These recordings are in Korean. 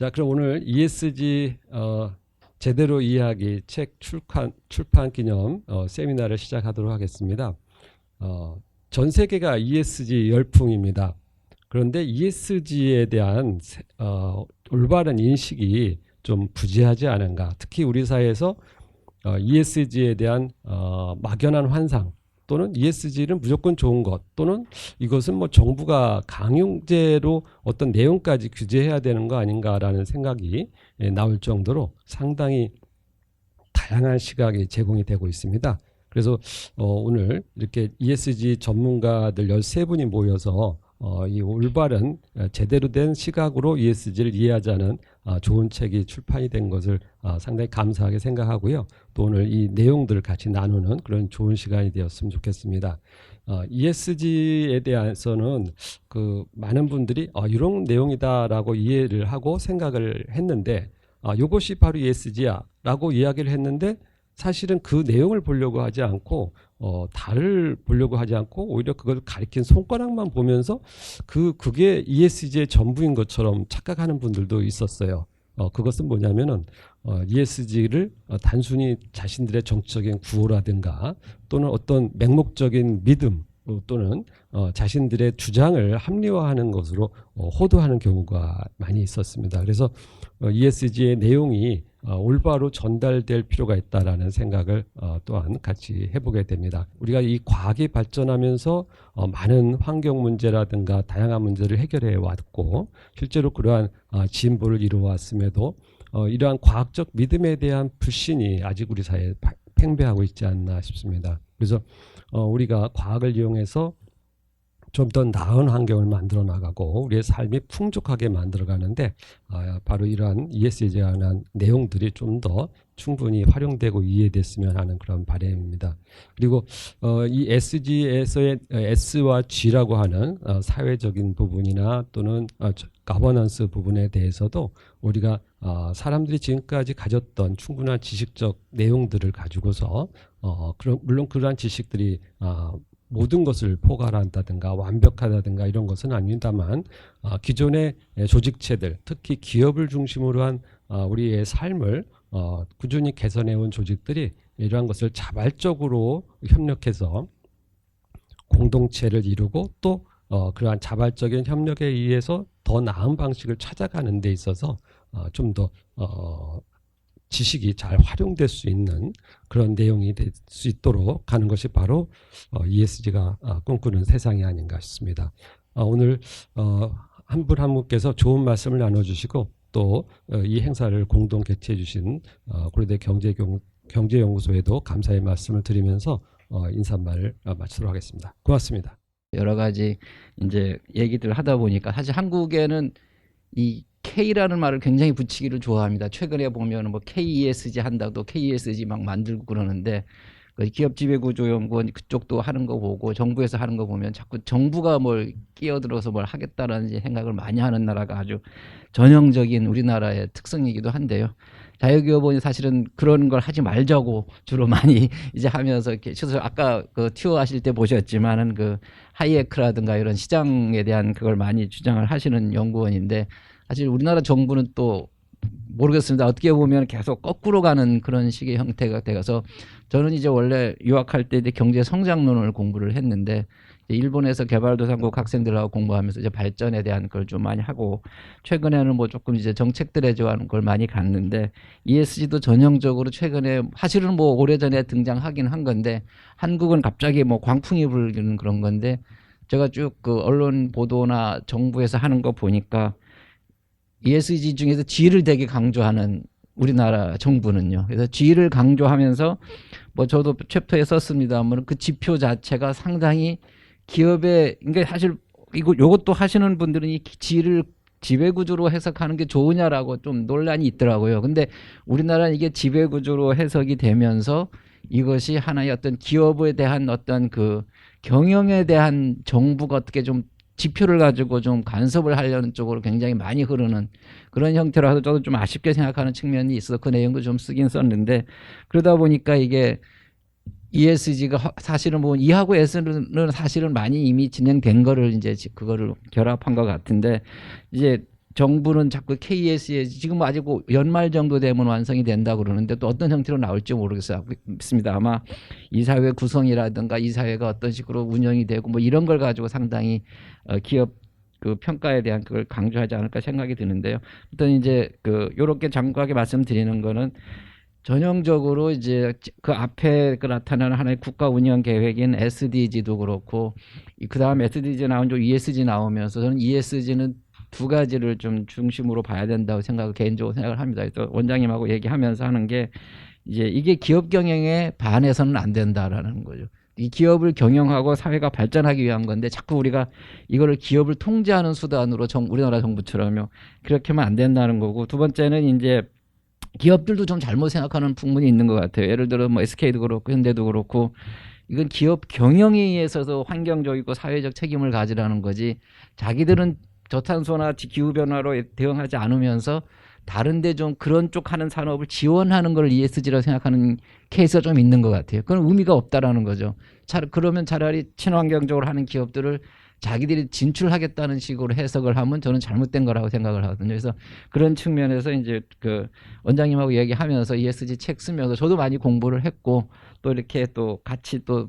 자, 그럼 오늘 ESG 제대로 이해하기 책 출판 기념 세미나를 시작하도록 하겠습니다. 전 세계가 ESG 열풍입니다. 그런데 ESG에 대한 올바른 인식이 좀 부재하지 않은가. 특히 우리 사회에서 ESG에 대한 막연한 환상 또는 ESG는 무조건 좋은 것 또는 이것은 뭐 정부가 강요제로 어떤 내용까지 규제해야 되는 거 아닌가라는 생각이 나올 정도로 상당히 다양한 시각이 제공이 되고 있습니다. 그래서 오늘 이렇게 ESG 전문가들 13분이 모여서 이 올바른 제대로 된 시각으로 ESG를 이해하자는 좋은 책이 출판이 된 것을 상당히 감사하게 생각하고요. 또 오늘 이 내용들을 같이 나누는 그런 좋은 시간이 되었으면 좋겠습니다. ESG에 대해서는 많은 분들이 이런 내용이다라고 이해를 하고 생각을 했는데 이것이 바로 ESG야 라고 이야기를 했는데 사실은 그 내용을 보려고 하지 않고 달을 보려고 하지 않고 오히려 그걸 가리킨 손가락만 보면서 그게 ESG의 전부인 것처럼 착각하는 분들도 있었어요. 그것은 뭐냐면은 ESG를 단순히 자신들의 정치적인 구호라든가 또는 어떤 맹목적인 믿음 또는 자신들의 주장을 합리화하는 것으로 호도하는 경우가 많이 있었습니다. 그래서 ESG의 내용이 올바로 전달될 필요가 있다라는 생각을 또한 같이 해보게 됩니다. 우리가 이 과학이 발전하면서 많은 환경 문제라든가 다양한 문제를 해결해 왔고 실제로 그러한 진보를 이루어왔음에도 이러한 과학적 믿음에 대한 불신이 아직 우리 사회에 팽배하고 있지 않나 싶습니다. 그래서 우리가 과학을 이용해서 좀 더 나은 환경을 만들어 나가고 우리의 삶이 풍족하게 만들어 가는데 바로 이러한 ESG에 관한 내용들이 좀 더 충분히 활용되고 이해됐으면 하는 그런 바람입니다. 그리고 이 SG에서의 S와 G라고 하는 사회적인 부분이나 또는 가버넌스 부분에 대해서도 우리가 사람들이 지금까지 가졌던 충분한 지식적 내용들을 가지고서 물론 그러한 지식들이 모든 것을 포괄한다든가 완벽하다든가 이런 것은 아닙니다만 기존의 조직체들 특히 기업을 중심으로 한 우리의 삶을 꾸준히 개선해온 조직들이 이러한 것을 자발적으로 협력해서 공동체를 이루고 또 그러한 자발적인 협력에 의해서 더 나은 방식을 찾아가는 데 있어서 좀 더 지식이 잘 활용될 수 있는 그런 내용이 될 수 있도록 하는 것이 바로 ESG가 꿈꾸는 세상이 아닌가 싶습니다. 오늘 한 분 한 분께서 좋은 말씀을 나눠주시고 또 이 행사를 공동 개최해 주신 고려대 경제연구소에도 감사의 말씀을 드리면서 인사말을 마치도록 하겠습니다. 고맙습니다. 여러 가지 이제 얘기들 하다 보니까 사실 한국에는 이 K라는 말을 굉장히 붙이기를 좋아합니다. 최근에 보면 뭐 KESG 한다고 KESG 막 만들고 그러는데 기업 지배구조연구원 그쪽도 하는 거 보고 정부에서 하는 거 보면 자꾸 정부가 뭘 끼어들어서 뭘 하겠다라는 생각을 많이 하는 나라가 아주 전형적인 우리나라의 특성이기도 한데요. 자유기업원이 사실은 그런 걸 하지 말자고 주로 많이 이제 하면서 이렇게 아까 튜어 하실 때 보셨지만은 하이에크라든가 이런 시장에 대한 그걸 많이 주장을 하시는 연구원인데 사실 우리나라 정부는 또 모르겠습니다. 어떻게 보면 계속 거꾸로 가는 그런 식의 형태가 되어서 저는 이제 원래 유학할 때 경제 성장론을 공부를 했는데 일본에서 개발도상국 학생들하고 공부하면서 이제 발전에 대한 걸 좀 많이 하고 최근에는 뭐 조금 이제 정책들에 대한 걸 많이 갔는데 ESG도 전형적으로 최근에 사실은 뭐 오래전에 등장하긴 한 건데 한국은 갑자기 뭐 광풍이 불는 그런 건데 제가 쭉 언론 보도나 정부에서 하는 거 보니까 ESG 중에서 G를 되게 강조하는 우리나라 정부는요. 그래서 G를 강조하면서 뭐 저도 챕터에 썼습니다만 그 지표 자체가 상당히 기업의 그러니까 사실 요것도 하시는 분들은 이 G를 지배구조로 해석하는 게 좋으냐라고 좀 논란이 있더라고요. 근데 우리나라는 이게 지배구조로 해석이 되면서 이것이 하나의 어떤 기업에 대한 어떤 경영에 대한 정부가 어떻게 좀 지표를 가지고 좀 간섭을 하려는 쪽으로 굉장히 많이 흐르는 그런 형태라서 저도 좀 아쉽게 생각하는 측면이 있어서 그 내용도 좀 쓰긴 썼는데 그러다 보니까 이게 ESG가 사실은 뭐 E하고 S는 사실은 많이 이미 진행된 거를 이제 그거를 결합한 것 같은데 이제 정부는 자꾸 KESG 지금 아직 연말 정도 되면 완성이 된다 그러는데 또 어떤 형태로 나올지 모르겠습니다. 아마 이사회 구성이라든가 이사회가 어떤 식으로 운영이 되고 뭐 이런 걸 가지고 상당히 기업 그 평가에 대한 그걸 강조하지 않을까 생각이 드는데요. 일단 이제 그 요렇게 장구하게 말씀드리는 거는 전형적으로 이제 그 앞에 그 나타나는 하나의 국가 운영 계획인 SDG도 그렇고 그 다음 SDG 나온 쪽 ESG 나오면서 저는 ESG는 두 가지를 좀 중심으로 봐야 된다고 개인적으로 생각을 합니다. 또 원장님하고 얘기하면서 하는 게 이제 이게 기업 경영에 반해서는 안 된다라는 거죠. 이 기업을 경영하고 사회가 발전하기 위한 건데 자꾸 우리가 이거를 기업을 통제하는 수단으로 우리나라 정부처럼요. 그렇게 하면 안 된다는 거고 두 번째는 이제 기업들도 좀 잘못 생각하는 부분이 있는 것 같아요. 예를 들어 뭐 SK도 그렇고 현대도 그렇고 이건 기업 경영에 있어서 환경적이고 사회적 책임을 가지라는 거지 자기들은 저탄소나 기후변화로 대응하지 않으면서 다른데 좀 그런 쪽 하는 산업을 지원하는 걸 ESG라고 생각하는 케이스가 좀 있는 것 같아요. 그건 의미가 없다라는 거죠. 그러면 차라리 친환경적으로 하는 기업들을 자기들이 진출하겠다는 식으로 해석을 하면 저는 잘못된 거라고 생각을 하거든요. 그래서 그런 측면에서 이제 그 원장님하고 얘기하면서 ESG 책 쓰면서 저도 많이 공부를 했고 또 이렇게 또 같이 또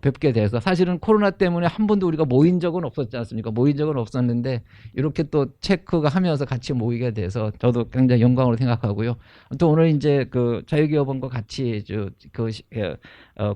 뵙게 돼서 사실은 코로나 때문에 한 번도 우리가 모인 적은 없었지 않습니까? 모인 적은 없었는데 이렇게 또 체크가 하면서 같이 모이게 돼서 저도 굉장히 영광으로 생각하고요. 또 오늘 이제 그 자유기업원과 같이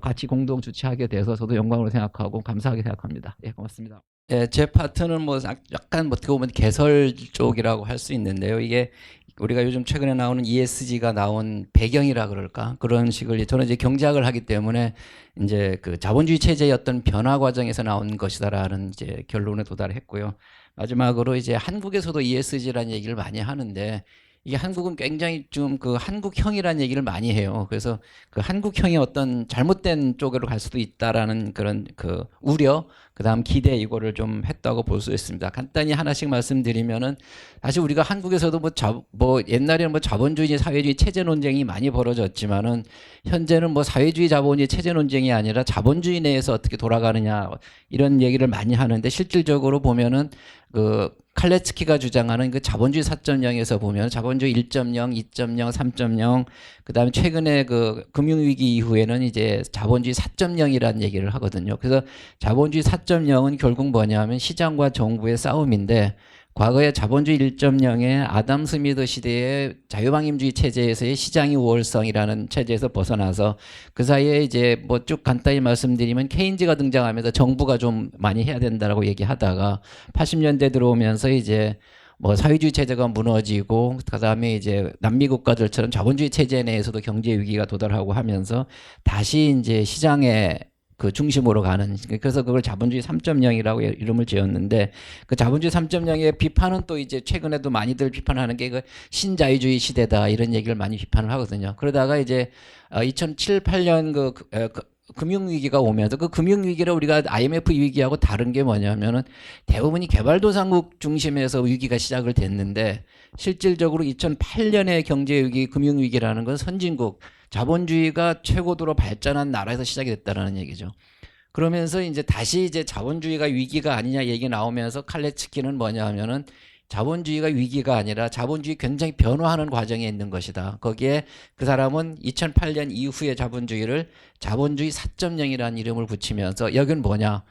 같이 공동 주최하게 돼서 저도 영광으로 생각하고 감사하게 생각합니다. 예, 고맙습니다. 예, 제 파트는 뭐 약간 어떻게 보면 개설 쪽이라고 할 수 있는데요. 이게 우리가 요즘 최근에 나오는 ESG가 나온 배경이라 그럴까 그런 식을 저는 이제 경제학을 하기 때문에 이제 그 자본주의 체제의 어떤 변화 과정에서 나온 것이다라는 이제 결론에 도달했고요. 마지막으로 이제 한국에서도 ESG라는 얘기를 많이 하는데 이게 한국은 굉장히 좀 그 한국형이라는 얘기를 많이 해요. 그래서 그 한국형이 어떤 잘못된 쪽으로 갈 수도 있다라는 그런 그 우려, 그다음 기대 이거를 좀 했다고 볼 수 있습니다. 간단히 하나씩 말씀드리면은 사실 우리가 한국에서도 뭐 옛날에는 뭐 자본주의, 사회주의 체제 논쟁이 많이 벌어졌지만은 현재는 뭐 사회주의, 자본주의 체제 논쟁이 아니라 자본주의 내에서 어떻게 돌아가느냐 이런 얘기를 많이 하는데 실질적으로 보면은 그 칼레츠키가 주장하는 그 자본주의 4.0에서 보면 자본주의 1.0, 2.0, 3.0 그다음에 최근에 그 금융위기 이후에는 이제 자본주의 4.0이라는 얘기를 하거든요. 그래서 자본주의 4.0은 결국 뭐냐면 시장과 정부의 싸움인데 과거에 자본주의 1.0의 아담 스미드 시대의 자유방임주의 체제에서의 시장이 우월성이라는 체제에서 벗어나서 그 사이에 이제 뭐 쭉 간단히 말씀드리면 케인즈가 등장하면서 정부가 좀 많이 해야 된다라고 얘기하다가 80년대 들어오면서 이제 뭐 사회주의 체제가 무너지고 그다음에 이제 남미 국가들처럼 자본주의 체제 내에서도 경제 위기가 도달하고 하면서 다시 이제 시장에 그 중심으로 가는 그래서 그걸 자본주의 3.0이라고 이름을 지었는데 그 자본주의 3.0의 비판은 또 이제 최근에도 많이들 비판하는 게 그 신자유주의 시대다 이런 얘기를 많이 비판을 하거든요. 그러다가 이제 2007, 8년 금융위기가 오면서 그 금융위기를 우리가 IMF 위기하고 다른 게 뭐냐면은 대부분이 개발도상국 중심에서 위기가 시작을 됐는데 실질적으로 2008년의 경제위기, 금융위기라는 건 선진국, 자본주의가 최고도로 발전한 나라에서 시작이 됐다는 얘기죠. 그러면서 이제 다시 이제 자본주의가 위기가 아니냐 얘기 나오면서 칼레츠키는 뭐냐 하면은 자본주의가 위기가 아니라 자본주의 굉장히 변화하는 과정에 있는 것이다. 거기에 그 사람은 2008년 이후의 자본주의를 자본주의 4.0이라는 이름을 붙이면서 여긴 뭐냐?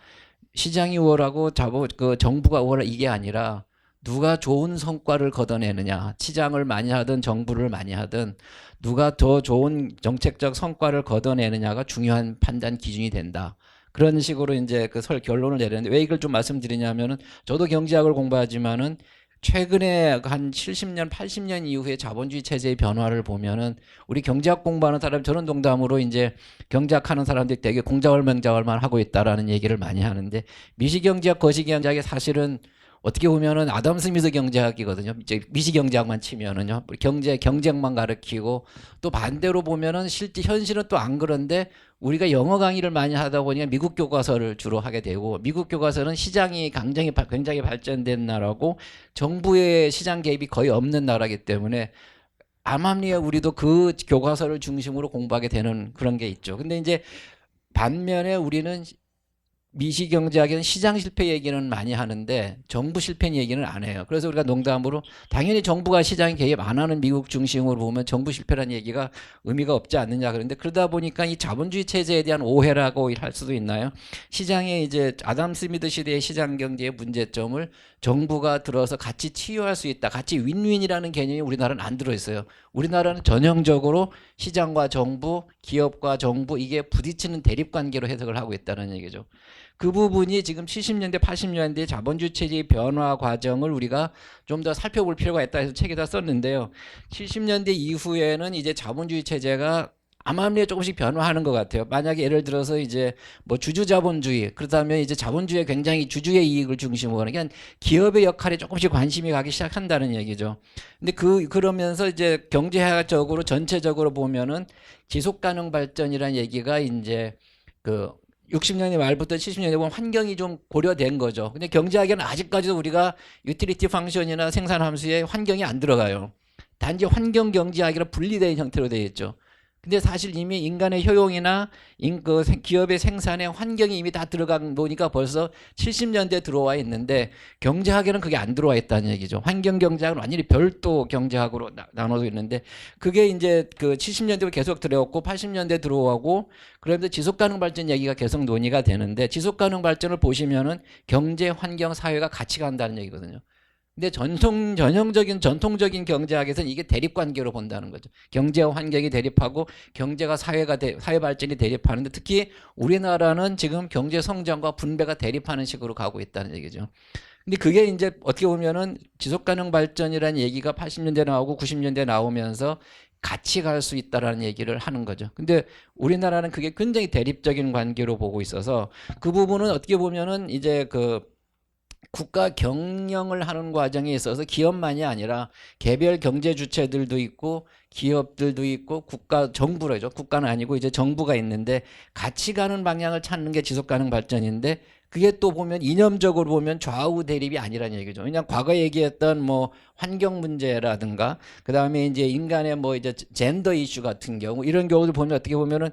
시장이 우월하고 정부가 우월한 이게 아니라 누가 좋은 성과를 걷어내느냐, 시장을 많이 하든 정부를 많이 하든 누가 더 좋은 정책적 성과를 걷어내느냐가 중요한 판단 기준이 된다. 그런 식으로 이제 그 결론을 내렸는데 왜 이걸 좀 말씀드리냐면은 저도 경제학을 공부하지만은 최근에 한 70년, 80년 이후에 자본주의 체제의 변화를 보면은 우리 경제학 공부하는 사람 저는 농담으로 이제 경제학하는 사람들이 되게 공자월명자월만 하고 있다라는 얘기를 많이 하는데 미시경제학, 거시경제학이 사실은 어떻게 보면은 아담 스미스 경제학이거든요. 이제 미시경제학만 치면은요. 경쟁만 가르치고 또 반대로 보면은 실제 현실은 또 안 그런데 우리가 영어 강의를 많이 하다 보니까 미국 교과서를 주로 하게 되고 미국 교과서는 시장이 굉장히 발전된 나라고 정부의 시장 개입이 거의 없는 나라이기 때문에 암암리에 우리도 그 교과서를 중심으로 공부하게 되는 그런 게 있죠. 근데 이제 반면에 우리는 미시 경제학에는 시장 실패 얘기는 많이 하는데 정부 실패 얘기는 안 해요. 그래서 우리가 농담으로 당연히 정부가 시장에 개입 안 하는 미국 중심으로 보면 정부 실패라는 얘기가 의미가 없지 않느냐. 그런데 그러다 보니까 이 자본주의 체제에 대한 오해라고 할 수도 있나요? 시장에 이제 아담 스미드 시대의 시장 경제의 문제점을 정부가 들어서 같이 치유할 수 있다. 같이 윈윈이라는 개념이 우리나라는 안 들어있어요. 우리나라는 전형적으로 시장과 정부, 기업과 정부 이게 부딪히는 대립관계로 해석을 하고 있다는 얘기죠. 그 부분이 지금 70년대, 80년대 자본주의 체제의 변화 과정을 우리가 좀 더 살펴볼 필요가 있다 해서 책에다 썼는데요. 70년대 이후에는 이제 자본주의 체제가 암암리에 조금씩 변화하는 것 같아요. 만약에 예를 들어서 이제 뭐 주주자본주의 그렇다면 이제 자본주의에 굉장히 주주의 이익을 중심으로 하는 게 기업의 역할에 조금씩 관심이 가기 시작한다는 얘기죠. 근데 그러면서 이제 경제학적으로 전체적으로 보면은 지속가능 발전이라는 얘기가 이제 그 60년대 말부터 70년대 보면 환경이 좀 고려된 거죠. 근데 경제학에는 아직까지도 우리가 유틸리티 펑션이나 생산 함수에 환경이 안 들어가요. 단지 환경 경제학이라 분리된 형태로 되어 있죠. 근데 사실 이미 인간의 효용이나 기업의 생산에 환경이 이미 다 들어간 보니까 벌써 70년대 들어와 있는데 경제학에는 그게 안 들어와 있다는 얘기죠. 환경 경제학은 완전히 별도 경제학으로 나눠져 있는데 그게 이제 그 70년대로 계속 들어왔고 80년대 들어오고 그러면서 지속가능 발전 얘기가 계속 논의가 되는데 지속가능 발전을 보시면은 경제, 환경, 사회가 같이 간다는 얘기거든요. 근데 전통적인 경제학에서는 이게 대립관계로 본다는 거죠. 경제와 환경이 대립하고 경제가 사회 발전이 대립하는데 특히 우리나라는 지금 경제 성장과 분배가 대립하는 식으로 가고 있다는 얘기죠. 근데 그게 이제 어떻게 보면은 지속가능 발전이라는 얘기가 80년대 나오고 90년대 나오면서 같이 갈 수 있다라는 얘기를 하는 거죠. 근데 우리나라는 그게 굉장히 대립적인 관계로 보고 있어서 그 부분은 어떻게 보면은 이제 그 국가 경영을 하는 과정에 있어서 기업만이 아니라 개별 경제 주체들도 있고 기업들도 있고 정부라죠. 국가는 아니고 이제 정부가 있는데 같이 가는 방향을 찾는 게 지속 가능 발전인데 그게 또 보면 이념적으로 보면 좌우 대립이 아니라는 얘기죠. 그냥 과거에 얘기했던 뭐 환경 문제라든가 그다음에 이제 인간의 뭐 이제 젠더 이슈 같은 경우 이런 경우를 보면 어떻게 보면은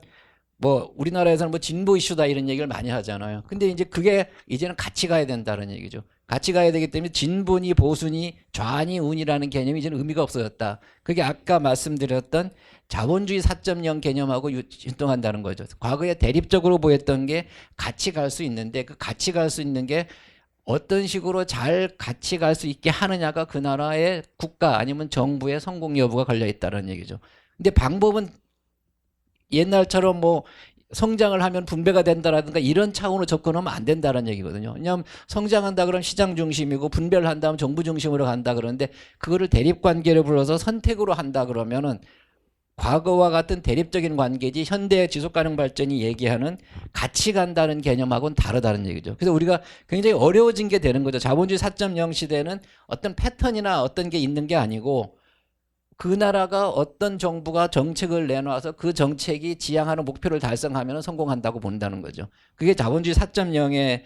뭐 우리나라에서는 뭐 진보 이슈다 이런 얘기를 많이 하잖아요. 근데 이제 그게 이제는 같이 가야 된다는 얘기죠. 같이 가야 되기 때문에 진보니 보수니 좌니 우니라는 개념이 이제는 의미가 없어졌다. 그게 아까 말씀드렸던 자본주의 4.0 개념하고 유동한다는 거죠. 과거에 대립적으로 보였던 게 같이 갈 수 있는데 그 같이 갈 수 있는 게 어떤 식으로 잘 같이 갈 수 있게 하느냐가 그 나라의 국가 아니면 정부의 성공 여부가 걸려 있다는 얘기죠. 근데 방법은 옛날처럼 뭐 성장을 하면 분배가 된다라든가 이런 차원으로 접근하면 안 된다는 얘기거든요. 왜냐하면 성장한다 그러면 시장 중심이고 분배를 한다면 정부 중심으로 간다 그러는데 그거를 대립관계를 불러서 선택으로 한다 그러면은 과거와 같은 대립적인 관계지 현대의 지속가능 발전이 얘기하는 같이 간다는 개념하고는 다르다는 얘기죠. 그래서 우리가 굉장히 어려워진 게 되는 거죠. 자본주의 4.0 시대는 어떤 패턴이나 어떤 게 있는 게 아니고 그 나라가 어떤 정부가 정책을 내놔서 그 정책이 지향하는 목표를 달성하면 성공한다고 본다는 거죠. 그게 자본주의 4.0의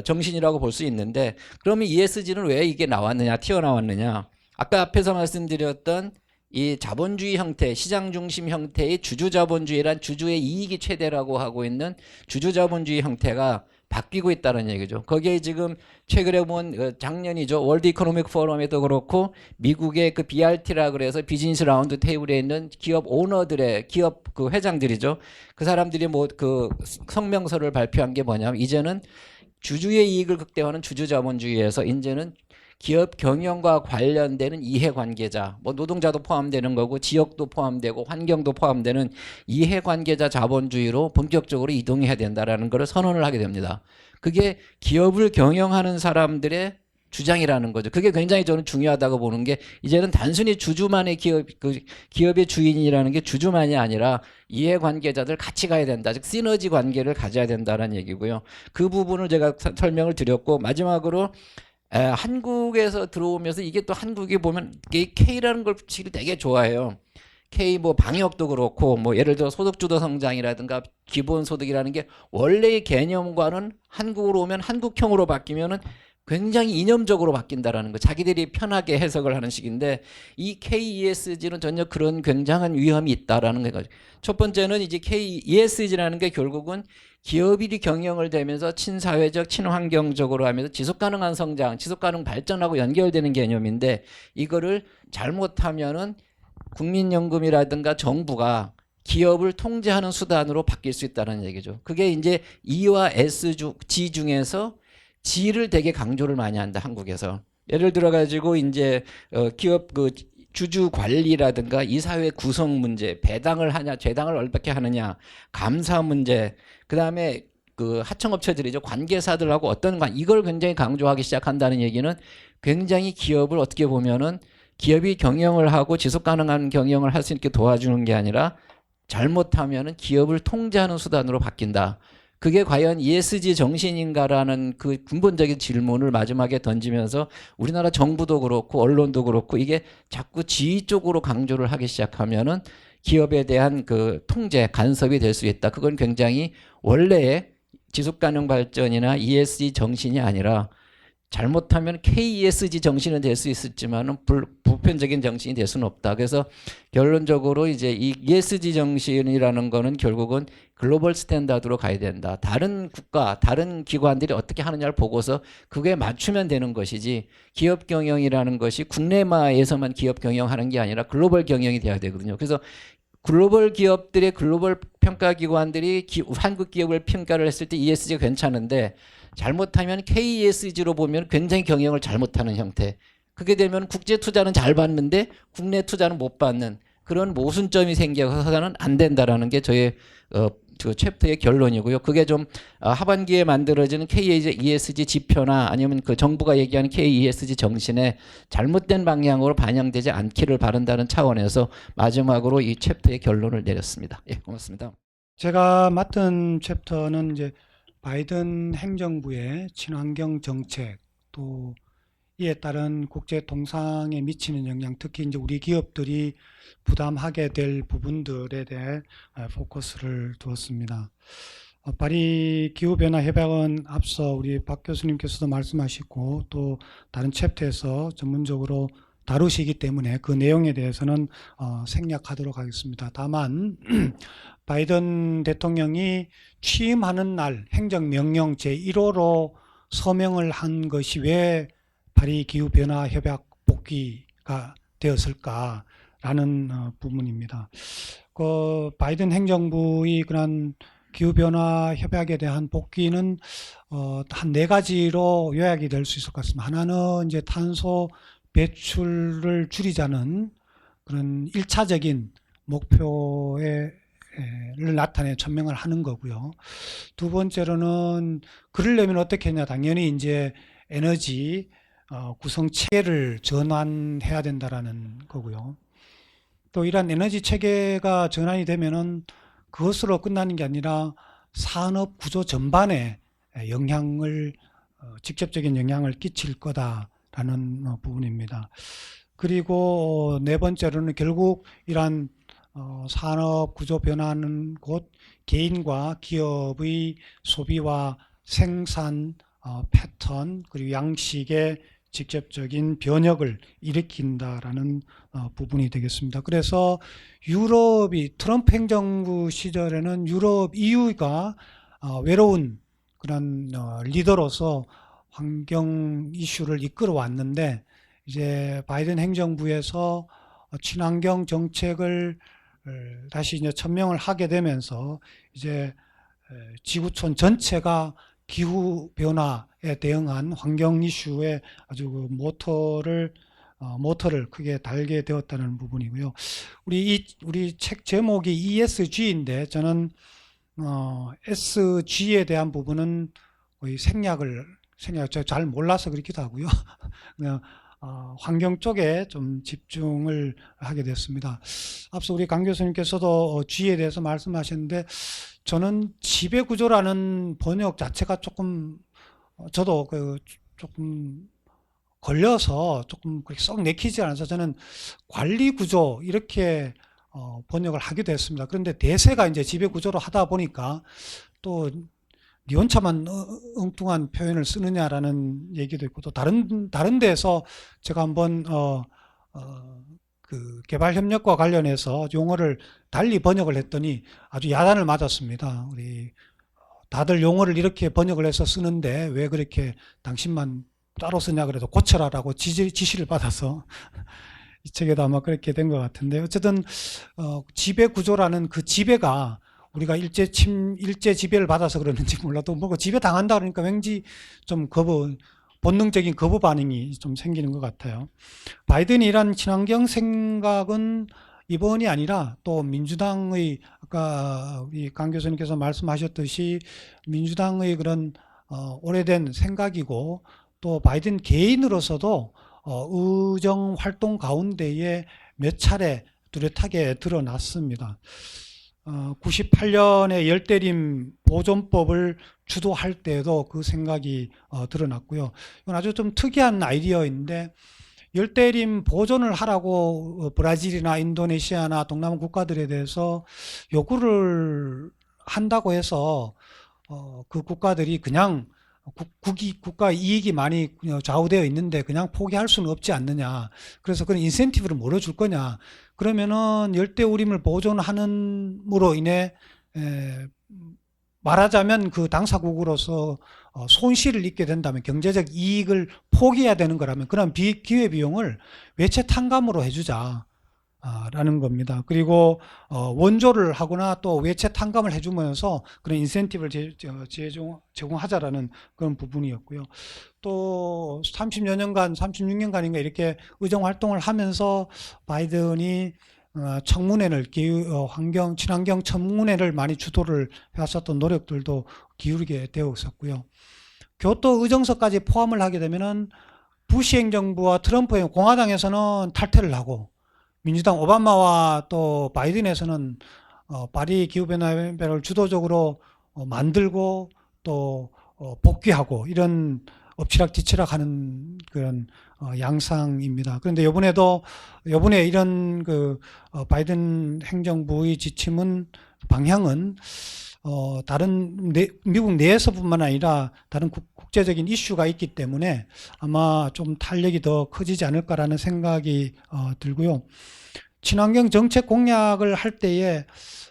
정신이라고 볼 수 있는데 그러면 ESG는 왜 이게 튀어나왔느냐. 아까 앞에서 말씀드렸던 이 자본주의 형태, 시장 중심 형태의 주주자본주의란 주주의 이익이 최대라고 하고 있는 주주자본주의 형태가 바뀌고 있다는 얘기죠. 거기에 지금 최근에 본 작년이죠. 월드 이코노믹 포럼에도 그렇고 미국의 그 BRT라 그래서 비즈니스 라운드 테이블에 있는 기업 오너들의 기업 그 회장들이죠. 그 사람들이 뭐 그 성명서를 발표한 게 뭐냐면 이제는 주주의 이익을 극대화하는 주주자본주의에서 이제는 기업 경영과 관련되는 이해관계자, 뭐 노동자도 포함되는 거고 지역도 포함되고 환경도 포함되는 이해관계자 자본주의로 본격적으로 이동해야 된다라는 것을 선언을 하게 됩니다. 그게 기업을 경영하는 사람들의 주장이라는 거죠. 그게 굉장히 저는 중요하다고 보는 게 이제는 단순히 주주만의 기업의 주인이라는 게 주주만이 아니라 이해관계자들 같이 가야 된다. 즉 시너지 관계를 가져야 된다는 얘기고요. 그 부분을 제가 설명을 드렸고 마지막으로 한국에서 들어오면서 이게 또 한국에 보면 K라는 걸 붙이기를 되게 좋아해요. K 뭐 방역도 그렇고 뭐 예를 들어 소득주도 성장이라든가 기본소득이라는 게 원래의 개념과는 한국으로 오면 한국형으로 바뀌면은 굉장히 이념적으로 바뀐다라는 거. 자기들이 편하게 해석을 하는 식인데 이 KESG는 전혀 그런 굉장한 위험이 있다라는 거죠. 첫 번째는 이제 KESG라는 게 결국은 기업이 경영을 되면서 친사회적, 친환경적으로 하면서 지속가능한 성장, 지속가능 발전하고 연결되는 개념인데 이거를 잘못하면은 국민연금이라든가 정부가 기업을 통제하는 수단으로 바뀔 수 있다는 얘기죠. 그게 이제 E와 G 중에서 G를 되게 강조를 많이 한다, 한국에서. 예를 들어 가지고 이제 기업 그 주주 관리라든가 이사회 구성 문제, 배당을 하냐, 재당을 어떻게 하느냐, 감사 문제, 그다음에 그 하청업체들이죠, 관계사들하고 어떤 이걸 굉장히 강조하기 시작한다는 얘기는 굉장히 기업을 어떻게 보면은 기업이 경영을 하고 지속 가능한 경영을 할 수 있게 도와주는 게 아니라 잘못하면은 기업을 통제하는 수단으로 바뀐다. 그게 과연 ESG 정신인가라는 그 근본적인 질문을 마지막에 던지면서 우리나라 정부도 그렇고 언론도 그렇고 이게 자꾸 지위 쪽으로 강조를 하기 시작하면은 기업에 대한 그 통제, 간섭이 될 수 있다. 그건 굉장히 원래의 지속가능 발전이나 ESG 정신이 아니라 잘못하면 KESG 정신은 될 수 있었지만은 보편적인 정신이 될 수는 없다. 그래서 결론적으로 이제 이 ESG 정신이라는 거는 결국은 글로벌 스탠다드로 가야 된다. 다른 국가, 다른 기관들이 어떻게 하느냐를 보고서 그게 맞추면 되는 것이지 기업 경영이라는 것이 국내에서만 기업 경영하는 게 아니라 글로벌 경영이 돼야 되거든요. 그래서 글로벌 기업들의 글로벌 평가 기관들이 한국 기업을 평가를 했을 때 ESG가 괜찮은데 잘못하면 KESG로 보면 굉장히 경영을 잘못하는 형태. 그게 되면 국제 투자는 잘 받는데 국내 투자는 못 받는 그런 모순점이 생겨서는 안 된다라는 게 저의 그 챕터의 결론이고요. 그게 좀 하반기에 만들어지는 KESG 지표나 아니면 그 정부가 얘기하는 KESG 정신에 잘못된 방향으로 반영되지 않기를 바란다는 차원에서 마지막으로 이 챕터의 결론을 내렸습니다. 예, 고맙습니다. 제가 맡은 챕터는 이제 바이든 행정부의 친환경 정책 또 이에 따른 국제 동상에 미치는 영향, 특히 이제 우리 기업들이 부담하게 될 부분들에 대해 포커스를 두었습니다. 파리 기후변화 협약은 앞서 우리 박 교수님께서도 말씀하시고 또 다른 챕터에서 전문적으로 다루시기 때문에 그 내용에 대해서는 생략하도록 하겠습니다. 다만 바이든 대통령이 취임하는 날 행정명령 제1호로 서명을 한 것이 왜 파리 기후변화 협약 복귀가 되었을까라는 부분입니다. 그 바이든 행정부의 그런 기후변화 협약에 대한 복귀는 한 4가지로 요약이 될 수 있을 것 같습니다. 하나는 이제 탄소 배출을 줄이자는 그런 1차적인 목표를 나타내 천명을 하는 거고요. 두 번째로는 그러려면 어떻게 했냐, 당연히 이제 에너지 구성 체계를 전환해야 된다라는 거고요. 또 이러한 에너지 체계가 전환이 되면은 그것으로 끝나는 게 아니라 산업 구조 전반에 영향을 직접적인 영향을 끼칠 거다라는 부분입니다. 그리고 네 번째로는 결국 이러한 산업 구조 변화는 곧 개인과 기업의 소비와 생산 패턴 그리고 양식의 직접적인 변혁을 일으킨다라는 부분이 되겠습니다. 그래서 유럽이 트럼프 행정부 시절에는 유럽 EU가 외로운 그런 리더로서 환경 이슈를 이끌어 왔는데 이제 바이든 행정부에서 친환경 정책을 다시 이제 천명을 하게 되면서 이제 지구촌 전체가 기후 변화에 대응한 환경 이슈에 아주 그 모터를 크게 달게 되었다는 부분이고요. 우리 책 제목이 ESG인데 저는 SG에 대한 부분은 거의 생략을 잘 몰라서 그렇기도 하고요. 그냥 환경 쪽에 좀 집중을 하게 됐습니다. 앞서 우리 강 교수님께서도 G에 대해서 말씀하셨는데 저는 지배구조라는 번역 자체가 조금 저도 조금 걸려서 조금 그렇게 썩 내키지 않아서 저는 관리구조 이렇게 번역을 하기도 했습니다. 그런데 대세가 이제 지배구조로 하다 보니까 또 니 혼자만 엉뚱한 표현을 쓰느냐라는 얘기도 있고, 또 다른 데서 제가 한번 그 개발 협력과 관련해서 용어를 달리 번역을 했더니 아주 야단을 맞았습니다. 우리 다들 용어를 이렇게 번역을 해서 쓰는데 왜 그렇게 당신만 따로 쓰냐 그래도 고쳐라라고 지시를 받아서 이 책에도 아마 그렇게 된 것 같은데, 어쨌든 지배 구조라는 그 지배가 우리가 일제 지배를 받아서 그러는지 몰라도 뭐 지배 당한다 그러니까 왠지 좀 본능적인 거부 반응이 좀 생기는 것 같아요. 바이든이 이런 친환경 생각은 이번이 아니라 또 민주당의, 아까 우리 강 교수님께서 말씀하셨듯이 민주당의 그런 오래된 생각이고, 또 바이든 개인으로서도 의정 활동 가운데에 몇 차례 뚜렷하게 드러났습니다. 98년에 열대림 보존법을 주도할 때도 그 생각이 드러났고요. 이건 아주 좀 특이한 아이디어인데, 열대림 보존을 하라고 브라질이나 인도네시아나 동남아 국가들에 대해서 요구를 한다고 해서 그 국가들이 그냥 국가 이익이 많이 좌우되어 있는데 그냥 포기할 수는 없지 않느냐. 그래서 그런 인센티브를 뭐로 줄 거냐. 그러면은 열대우림을 보존하는으로 인해 말하자면 그 당사국으로서 손실을 입게 된다면, 경제적 이익을 포기해야 되는 거라면 그런 기회비용을 외채 탕감으로 해주자 라는 겁니다. 그리고 원조를 하거나 또 외채 탕감을 해주면서 그런 인센티브를 제공하자라는 그런 부분이었고요. 또 30여 년간, 36년간인가 이렇게 의정 활동을 하면서 바이든이 청문회를 친환경 청문회를 많이 주도를 해왔었던 노력들도 기울이게 되어 있었고요. 교토 의정서까지 포함을 하게 되면은 부시 행정부와 트럼프 공화당에서는 탈퇴를 하고, 민주당 오바마와 또 바이든에서는 파리 기후변화를 주도적으로 만들고 또 복귀하고, 이런 엎치락뒤치락 하는 그런 양상입니다. 그런데 요번에 이런 그 바이든 행정부의 방향은 다른 미국 내에서뿐만 아니라 다른 국제적인 이슈가 있기 때문에 아마 좀 탄력이 더 커지지 않을까라는 생각이 들고요. 친환경 정책 공약을 할 때에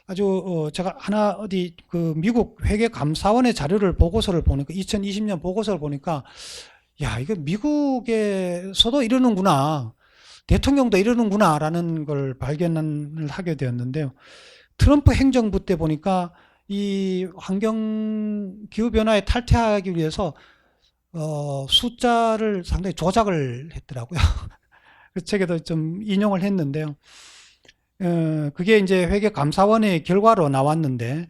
아주 제가 하나 어디 그 미국 회계감사원의 보고서를 보니까, 2020년 보고서를 보니까, 야, 이거 미국에서도 이러는구나, 대통령도 이러는구나라는 걸 발견을 하게 되었는데요. 트럼프 행정부 때 보니까 이 환경 기후 변화에 탈퇴하기 위해서 숫자를 상당히 조작을 했더라고요. 그 책에도 좀 인용을 했는데요. 그게 이제 회계감사원의 결과로 나왔는데,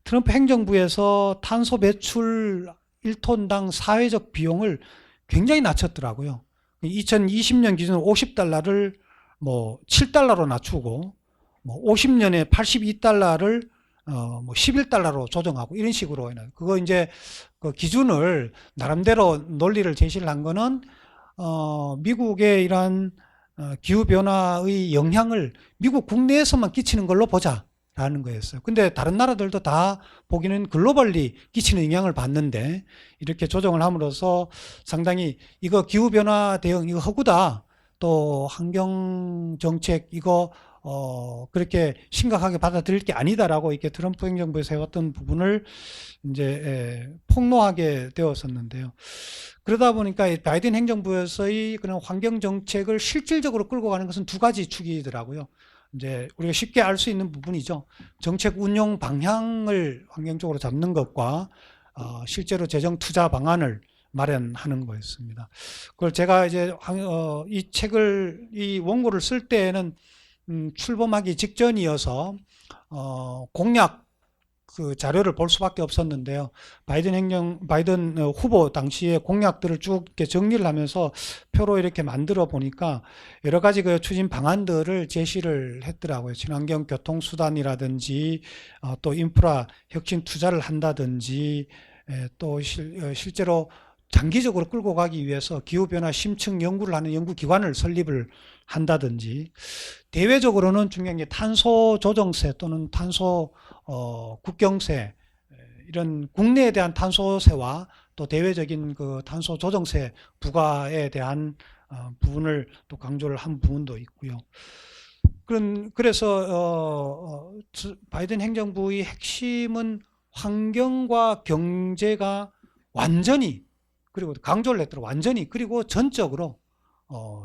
트럼프 행정부에서 탄소 배출 1톤당 사회적 비용을 굉장히 낮췄더라고요. 2020년 기준 50달러를 뭐 7달러로 낮추고, 뭐 50년에 82달러를 뭐 11달러로 조정하고, 이런 식으로 그거 이제 그 기준을 나름대로 논리를 제시를 한 거는 미국의 이러한 기후변화의 영향을 미국 국내에서만 끼치는 걸로 보자라는 거였어요. 근데 다른 나라들도 다 보기는 글로벌리 끼치는 영향을 받는데, 이렇게 조정을 함으로써 상당히 이거 기후변화 대응 이거 허구다, 또 환경정책 이거 그렇게 심각하게 받아들일 게 아니다라고 이렇게 트럼프 행정부에서 해왔던 부분을 이제 폭로하게 되었었는데요. 그러다 보니까 바이든 행정부에서의 그런 환경 정책을 실질적으로 끌고 가는 것은 두 가지 축이더라고요. 이제 우리가 쉽게 알 수 있는 부분이죠. 정책 운용 방향을 환경적으로 잡는 것과 실제로 재정 투자 방안을 마련하는 거였습니다. 그걸 제가 이제 이 원고를 쓸 때에는 출범하기 직전이어서 공약 그 자료를 볼 수밖에 없었는데요. 바이든 후보 당시의 공약들을 쭉 이렇게 정리를 하면서 표로 이렇게 만들어 보니까 여러 가지 그 추진 방안들을 제시를 했더라고요. 친환경 교통수단이라든지 또 인프라 혁신 투자를 한다든지, 또 실제로 장기적으로 끌고 가기 위해서 기후변화 심층 연구를 하는 연구기관을 설립을 한다든지, 대외적으로는 중요한 게 탄소 조정세 또는 탄소 국경세, 이런 국내에 대한 탄소세와 또 대외적인 그 탄소 조정세 부과에 대한 부분을 또 강조를 한 부분도 있고요. 그래서 바이든 행정부의 핵심은 환경과 경제가 완전히, 그리고 강조를 했더라고요. 완전히 그리고 전적으로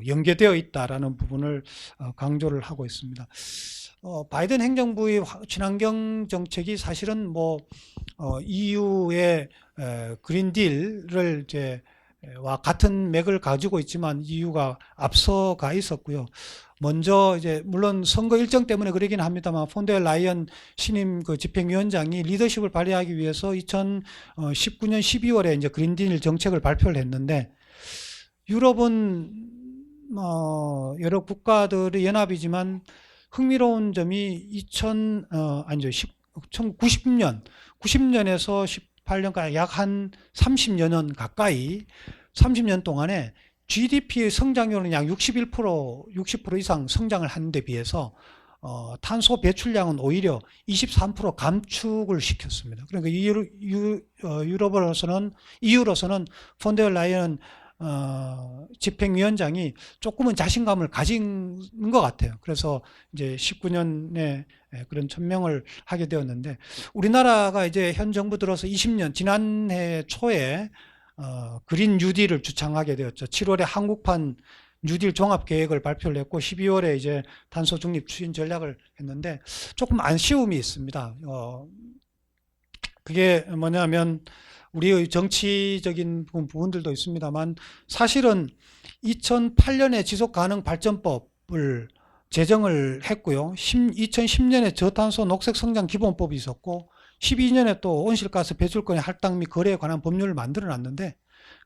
연계되어 있다라는 부분을 강조를 하고 있습니다. 바이든 행정부의 친환경 정책이 사실은 뭐 EU의 그린딜을 이제 와 같은 맥을 가지고 있지만 EU가 앞서가 있었고요. 먼저 이제 물론 선거 일정 때문에 그러긴 합니다만 폰데어 라이언 신임 그 집행위원장이 리더십을 발휘하기 위해서 2019년 12월에 이제 그린딜 정책을 발표를 했는데, 유럽은 여러 국가들의 연합이지만 흥미로운 점이 1990년에서 18년까지 약 한 30여 년 가까이 30년 동안에 GDP의 성장률은 약 60% 이상 성장을 하는 데 비해서 탄소 배출량은 오히려 23% 감축을 시켰습니다. 그러니까 EU로서는 폰데어 라이언 집행위원장이 조금은 자신감을 가진 것 같아요. 그래서 이제 19년에 그런 천명을 하게 되었는데, 우리나라가 이제 현 정부 들어서 20년, 지난해 초에 그린 뉴딜을 주창하게 되었죠. 7월에 한국판 뉴딜 종합계획을 발표를 했고 12월에 이제 탄소 중립 추진 전략을 했는데, 조금 아쉬움이 있습니다. 그게 뭐냐면 우리의 정치적인 부분들도 있습니다만, 사실은 2008년에 지속가능발전법을 제정을 했고요. 2010년에 저탄소 녹색성장 기본법이 있었고 12년에 또 온실가스 배출권의 할당 및 거래에 관한 법률을 만들어놨는데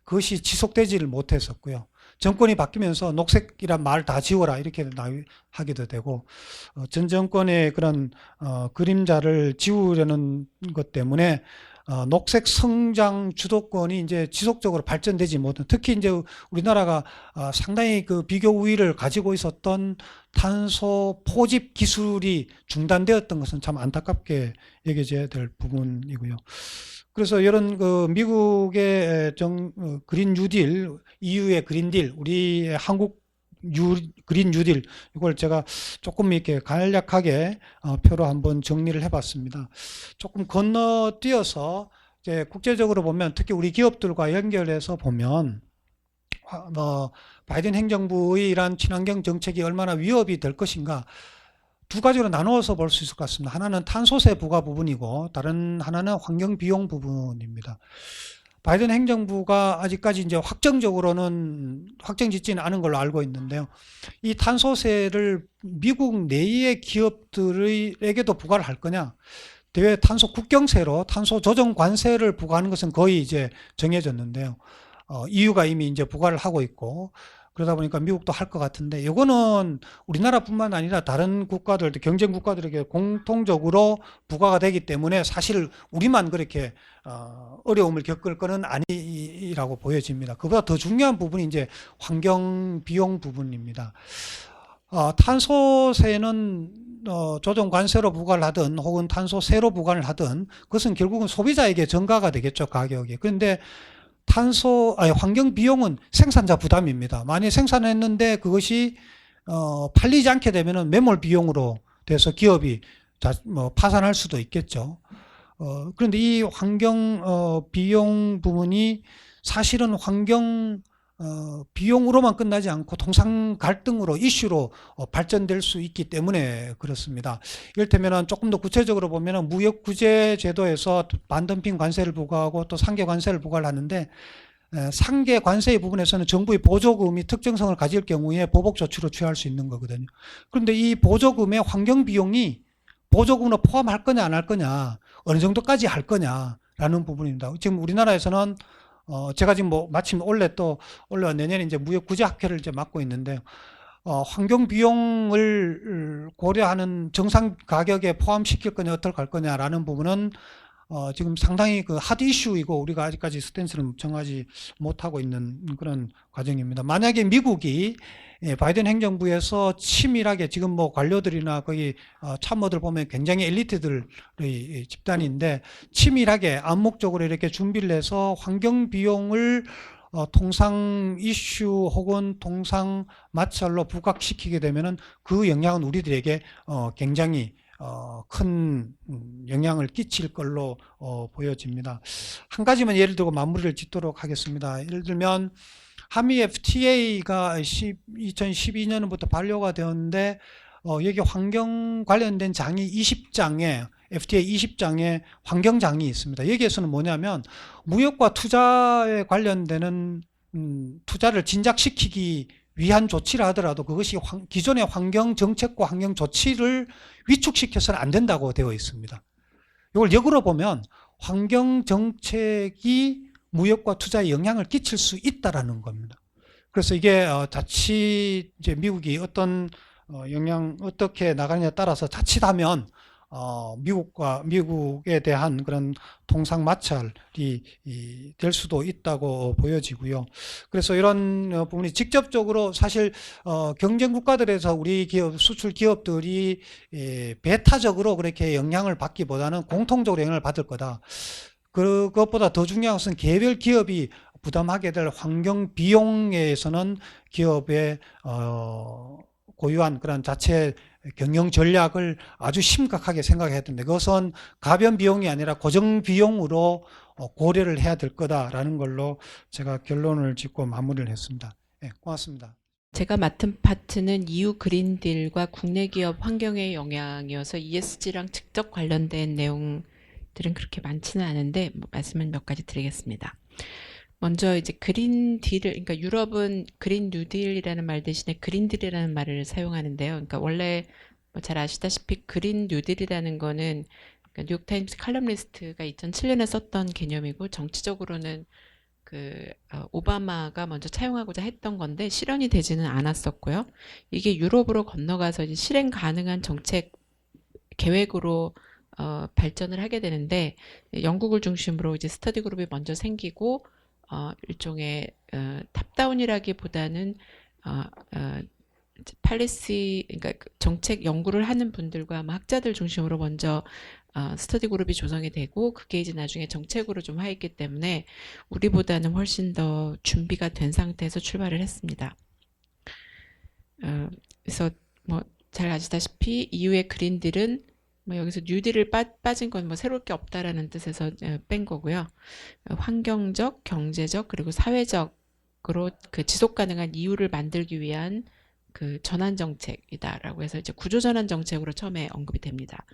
그것이 지속되지를 못했었고요. 정권이 바뀌면서 녹색이란 말 다 지워라 이렇게 하기도 되고, 전 정권의 그런 그림자를 지우려는 것 때문에 녹색 성장 주도권이 이제 지속적으로 발전되지 못한, 특히 이제 우리나라가 상당히 그 비교 우위를 가지고 있었던 탄소 포집 기술이 중단되었던 것은 참 안타깝게 여겨져야 될 부분이고요. 그래서 이런 그 미국의 그린 뉴딜, EU의 그린딜, 우리의 한국 그린 뉴딜, 이걸 제가 조금 이렇게 간략하게 표로 한번 정리를 해봤습니다. 조금 건너뛰어서 이제 국제적으로 보면, 특히 우리 기업들과 연결해서 보면 바이든 행정부의 이러한 친환경 정책이 얼마나 위협이 될 것인가, 두 가지로 나누어서 볼 수 있을 것 같습니다. 하나는 탄소세 부과 부분이고 다른 하나는 환경 비용 부분입니다. 바이든 행정부가 아직까지 이제 확정적으로는 확정짓지는 않은 걸로 알고 있는데요. 이 탄소세를 미국 내의 기업들에게도 부과를 할 거냐, 대외 탄소 국경세로 탄소 조정 관세를 부과하는 것은 거의 이제 정해졌는데요. EU가 이미 이제 부과를 하고 있고, 그러다 보니까 미국도 할 것 같은데, 이거는 우리나라뿐만 아니라 다른 국가들, 경쟁 국가들에게 공통적으로 부과가 되기 때문에 사실 우리만 그렇게 어려움을 겪을 거는 아니라고 보여집니다. 그보다 더 중요한 부분이 이제 환경 비용 부분입니다. 탄소세는 조정 관세로 부과를 하든 혹은 탄소세로 부과를 하든 그것은 결국은 소비자에게 전가가 되겠죠, 가격이. 그런데 환경 비용은 생산자 부담입니다. 만약 생산했는데 그것이 팔리지 않게 되면은 매몰 비용으로 돼서 기업이 파산할 수도 있겠죠. 그런데 이 환경 비용 부분이 사실은 환경 비용으로만 끝나지 않고 통상 갈등으로, 이슈로 발전될 수 있기 때문에 그렇습니다. 이를테면 조금 더 구체적으로 보면 무역 구제 제도에서 반덤핑 관세를 부과하고 또 상계 관세를 부과를 하는데, 상계 관세의 부분에서는 정부의 보조금이 특정성을 가질 경우에 보복 조치로 취할 수 있는 거거든요. 그런데 이 보조금의 환경 비용이 보조금으로 포함할 거냐 안 할 거냐, 어느 정도까지 할 거냐라는 부분입니다. 지금 우리나라에서는 제가 지금 마침 올해 내년에 이제 무역 구제 학회를 이제 맡고 있는데요. 환경 비용을 고려하는 정상 가격에 포함시킬 거냐 어떻게 할 거냐라는 부분은 지금 상당히 그 핫 이슈이고 우리가 아직까지 스탠스를 정하지 못하고 있는 그런 과정입니다. 만약에 미국이 바이든 행정부에서 치밀하게 지금 뭐 관료들이나 거기 참모들 보면 굉장히 엘리트들의 집단인데 치밀하게 암묵적으로 이렇게 준비를 해서 환경 비용을 통상 이슈 혹은 통상 마찰로 부각시키게 되면은 그 영향은 우리들에게 굉장히 큰 영향을 끼칠 걸로 보여집니다. 한 가지만 예를 들고 마무리를 짓도록 하겠습니다. 예를 들면 한미 FTA가 2012년부터 반려가 되었는데 여기 환경 관련된 장이 20장에 FTA 20장에 환경장이 있습니다. 여기에서는 뭐냐면 무역과 투자에 관련되는 투자를 진작시키기 위한 조치를 하더라도 그것이 기존의 환경 정책과 환경 조치를 위축시켜서는 안 된다고 되어 있습니다. 이걸 역으로 보면 환경 정책이 무역과 투자에 영향을 끼칠 수 있다라는 겁니다. 그래서 이게 자칫 이제 미국이 어떤 영향 어떻게 나가느냐에 따라서 자칫하면 미국에 대한 그런 통상 마찰이 될 수도 있다고 보여지고요. 그래서 이런 부분이 직접적으로 사실 경쟁 국가들에서 우리 기업 수출 기업들이 배타적으로 그렇게 영향을 받기보다는 공통적으로 영향을 받을 거다. 그것보다 더 중요한 것은 개별 기업이 부담하게 될 환경 비용에서는 기업의 고유한 그런 자체 경영 전략을 아주 심각하게 생각해야 되는데 그것은 가변 비용이 아니라 고정 비용으로 고려를 해야 될 거다라는 걸로 제가 결론을 짓고 마무리를 했습니다. 네, 고맙습니다. 제가 맡은 파트는 EU 그린딜과 국내 기업 환경의 영향이어서 ESG랑 직접 관련된 내용들은 그렇게 많지는 않은데 말씀을 몇 가지 드리겠습니다. 먼저 이제 그린 딜을, 그러니까 유럽은 그린 뉴딜이라는 말 대신에 그린딜이라는 말을 사용하는데요. 그러니까 원래 잘 아시다시피 그린 뉴딜이라는 거는 그러니까 뉴욕타임스 칼럼니스트가 2007년에 썼던 개념이고 정치적으로는 오바마가 먼저 차용하고자 했던 건데 실현이 되지는 않았었고요. 이게 유럽으로 건너가서 이제 실행 가능한 정책 계획으로 발전을 하게 되는데 영국을 중심으로 이제 스터디 그룹이 먼저 생기고 일종의 탑다운이라기보다는 팔리시, 그러니까 정책 연구를 하는 분들과 학자들 중심으로 먼저 스터디 그룹이 조성이 되고 그게 이제 나중에 정책으로 좀 하였기 때문에 우리보다는 훨씬 더 준비가 된 상태에서 출발을 했습니다. 그래서 뭐 잘 아시다시피 EU의 그린딜은 뭐 여기서 뉴딜을 빠진 건 뭐 새로울 게 없다라는 뜻에서 뺀 거고요. 환경적, 경제적 그리고 사회적으로 그 지속 가능한 EU를 만들기 위한 그 전환 정책이다라고 해서 이제 구조 전환 정책으로 처음에 언급이 됩니다.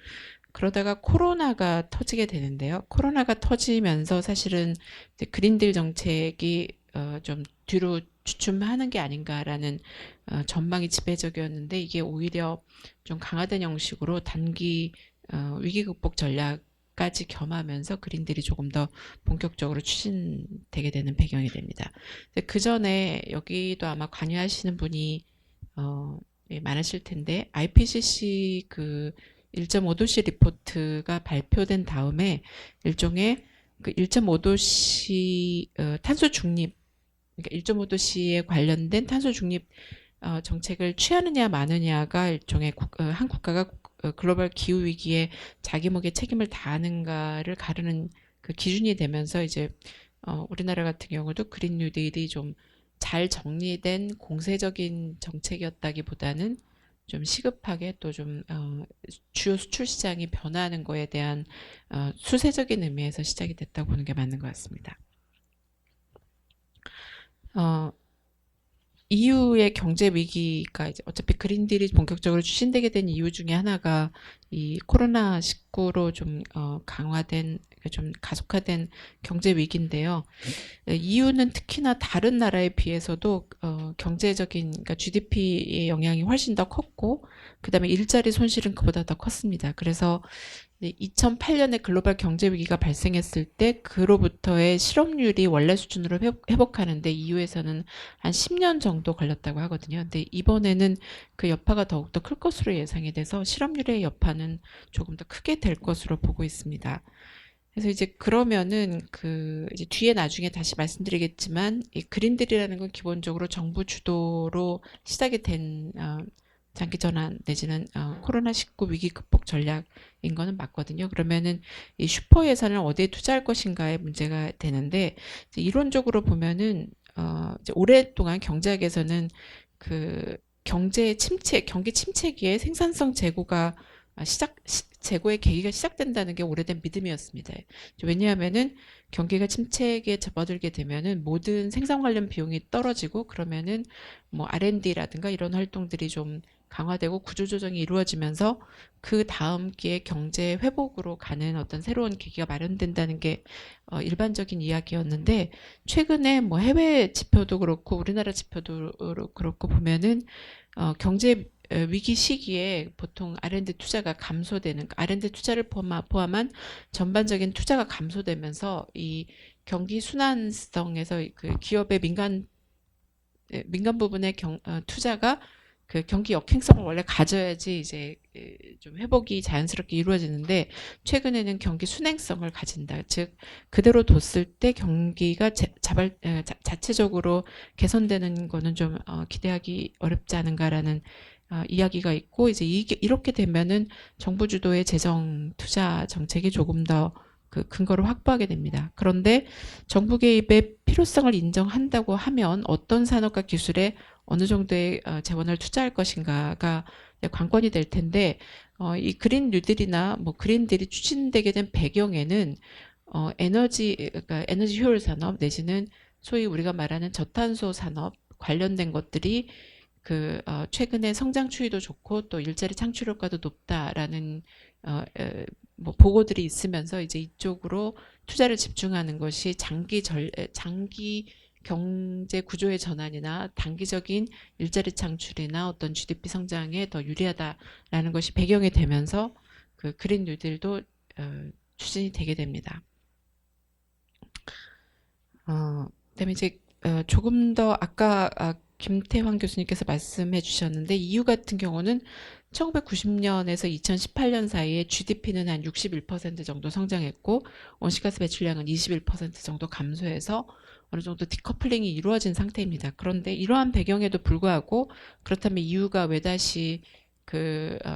그러다가 코로나가 터지게 되는데요. 코로나가 터지면서 사실은 이제 그린딜 정책이 좀 뒤로 주춤하는 게 아닌가라는 전망이 지배적이었는데 이게 오히려 좀 강화된 형식으로 단기 위기 극복 전략까지 겸하면서 그린딜이 조금 더 본격적으로 추진되게 되는 배경이 됩니다. 그 전에 여기도 아마 관여하시는 분이 많으실 텐데 IPCC 그 1.5도씨 리포트가 발표된 다음에 일종의 그 1.5도씨 탄소 중립, 그러니까 1.5도씨에 관련된 탄소 중립 정책을 취하느냐 마느냐가 일종의 한 국가가 글로벌 기후 위기에 자기 몫의 책임을 다하는가를 가르는 그 기준이 되면서 이제 우리나라 같은 경우도 그린 뉴딜이 좀 잘 정리된 공세적인 정책이었다기보다는 좀 시급하게 또 좀 주요 수출 시장이 변화하는 거에 대한 수세적인 의미에서 시작이 됐다고 보는 게 맞는 것 같습니다. EU의 경제 위기가 이제 어차피 그린딜이 본격적으로 추진되게 된 이유 중에 하나가 이 코로나19로 좀 강화된, 좀 가속화된 경제 위기인데요. EU는 특히나 다른 나라에 비해서도 경제적인, 그러니까 GDP의 영향이 훨씬 더 컸고, 그다음에 일자리 손실은 그보다 더 컸습니다. 그래서 2008년에 글로벌 경제 위기가 발생했을 때 그로부터의 실업률이 원래 수준으로 회복하는데 EU에서는 한 10년 정도 걸렸다고 하거든요. 근데 이번에는 그 여파가 더욱더 클 것으로 예상이 돼서 실업률의 여파는 조금 더 크게 될 것으로 보고 있습니다. 그래서 이제 그러면은 이제 뒤에 나중에 다시 말씀드리겠지만 이 그린딜이라는 건 기본적으로 정부 주도로 시작이 된 장기 전환 내지는 코로나19 위기 극복 전략인 거는 맞거든요. 그러면은 이 슈퍼 예산을 어디에 투자할 것인가에 문제가 되는데 이제 이론적으로 보면은 이제 오랫동안 경제학에서는 경제 침체, 경기 침체기에 생산성 재고가 재고의 계기가 시작된다는 게 오래된 믿음이었습니다. 왜냐하면은 경기가 침체기에 접어들게 되면은 모든 생산 관련 비용이 떨어지고 그러면은 뭐 R&D라든가 이런 활동들이 좀 강화되고 구조조정이 이루어지면서 그 다음 기에 경제 회복으로 가는 어떤 새로운 계기가 마련된다는 게 일반적인 이야기였는데 최근에 뭐 해외 지표도 그렇고 우리나라 지표도 그렇고 보면은 경제 위기 시기에 보통 R&D 투자가 감소되는 R&D 투자를 포함한 전반적인 투자가 감소되면서 이 경기 순환성에서 그 기업의 민간 부분의 투자가 그 경기 역행성을 원래 가져야지 이제 좀 회복이 자연스럽게 이루어지는데 최근에는 경기 순행성을 가진다. 즉 그대로 뒀을 때 경기가 자체적으로 개선되는 거는 좀 기대하기 어렵지 않은가라는 이야기가 있고 이제 이렇게 되면은 정부 주도의 재정 투자 정책이 조금 더 그 근거를 확보하게 됩니다. 그런데 정부 개입의 필요성을 인정한다고 하면 어떤 산업과 기술에 어느 정도의 재원을 투자할 것인가가 관건이 될 텐데 이 그린 뉴딜이나 뭐 그린딜이 추진되게 된 배경에는 그러니까 에너지 효율 산업 내지는 소위 우리가 말하는 저탄소 산업 관련된 것들이 최근에 성장 추이도 좋고 또 일자리 창출 효과도 높다라는 뭐 보고들이 있으면서 이제 이쪽으로 투자를 집중하는 것이 장기 경제 구조의 전환이나 단기적인 일자리 창출이나 어떤 GDP 성장에 더 유리하다라는 것이 배경이 되면서 그 그린 뉴딜도 추진이 되게 됩니다. 그다음에 이제 조금 더 아까 김태환 교수님께서 말씀해 주셨는데 EU 같은 경우는 1990년에서 2018년 사이에 GDP는 한 61% 정도 성장했고 온실가스 배출량은 21% 정도 감소해서 어느 정도 디커플링이 이루어진 상태입니다. 그런데 이러한 배경에도 불구하고 그렇다면 EU가 왜 다시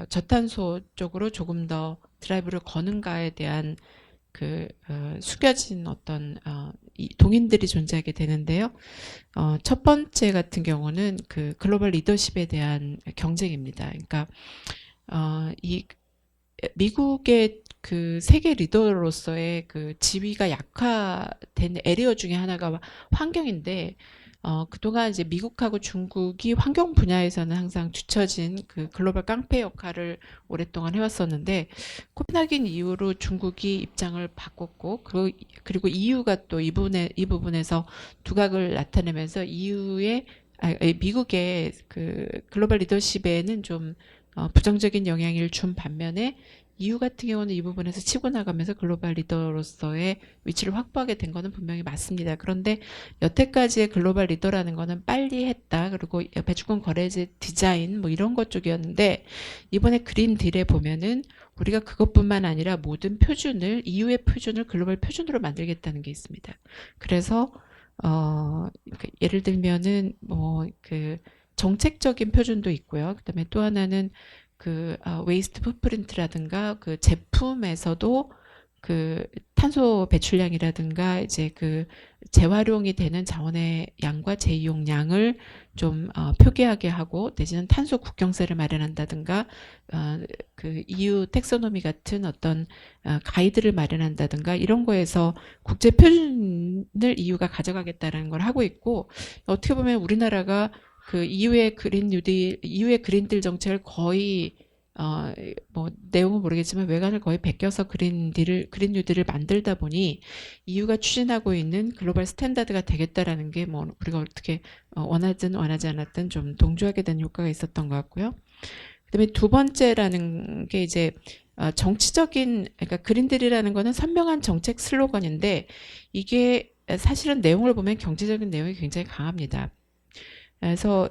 저탄소 쪽으로 조금 더 드라이브를 거는가에 대한 숙여진 어떤 동인들이 존재하게 되는데요. 첫 번째 같은 경우는 글로벌 리더십에 대한 경쟁입니다. 그러니까 이 미국의 세계 리더로서의 지위가 약화된 에리어 중에 하나가 환경인데 그동안 이제 미국하고 중국이 환경 분야에서는 항상 뒤처진 글로벌 깡패 역할을 오랫동안 해왔었는데 코펜하겐 이후로 중국이 입장을 바꿨고 그리고 EU가 또 이 부분에서 두각을 나타내면서 미국의 글로벌 리더십에는 좀 부정적인 영향을 준 반면에 EU 같은 경우는 이 부분에서 치고 나가면서 글로벌 리더로서의 위치를 확보하게 된 거는 분명히 맞습니다. 그런데 여태까지의 글로벌 리더라는 거는 빨리 했다. 그리고 배출권 거래제 디자인 뭐 이런 것 쪽이었는데 이번에 그린 딜에 보면은 우리가 그것뿐만 아니라 모든 표준을 EU의 표준을 글로벌 표준으로 만들겠다는 게 있습니다. 그래서 예를 들면은 정책적인 표준도 있고요. 그다음에 또 하나는 웨이스트 풋프린트라든가 제품에서도 탄소 배출량이라든가 이제 재활용이 되는 자원의 양과 재이용량을 좀 표기하게 하고 내지는 탄소 국경세를 마련한다든가 EU 텍소노미 같은 어떤 가이드를 마련한다든가 이런 거에서 국제 표준을 EU가 가져가겠다라는 걸 하고 있고 어떻게 보면 우리나라가 EU의 그린딜 정책을 거의 내용은 모르겠지만 외관을 거의 베껴서 그린 뉴딜을 만들다 보니 EU가 추진하고 있는 글로벌 스탠다드가 되겠다라는 게 우리가 어떻게 원하든 원하지 않았든 좀 동조하게 되는 효과가 있었던 것 같고요. 그다음에 두 번째라는 게 이제 그러니까 그린딜이라는 거는 선명한 정책 슬로건인데 이게 사실은 내용을 보면 경제적인 내용이 굉장히 강합니다. 그래서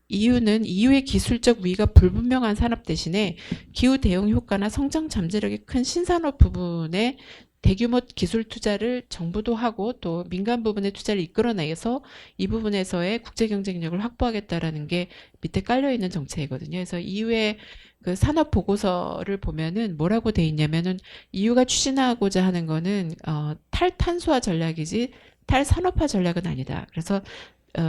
EU의 기술적 위가 불분명한 산업 대신에 기후 대응 효과나 성장 잠재력이 큰 신산업 부분에 대규모 기술 투자를 정부도 하고 또 민간 부분의 투자를 이끌어내서 이 부분에서의 국제 경쟁력을 확보하겠다라는 게 밑에 깔려 있는 정책이거든요. 그래서 이후에 그 산업 보고서를 보면은 뭐라고 돼 있냐면은 EU가 추진하고자 하는 거는 탈탄소화 전략이지 탈산업화 전략은 아니다. 그래서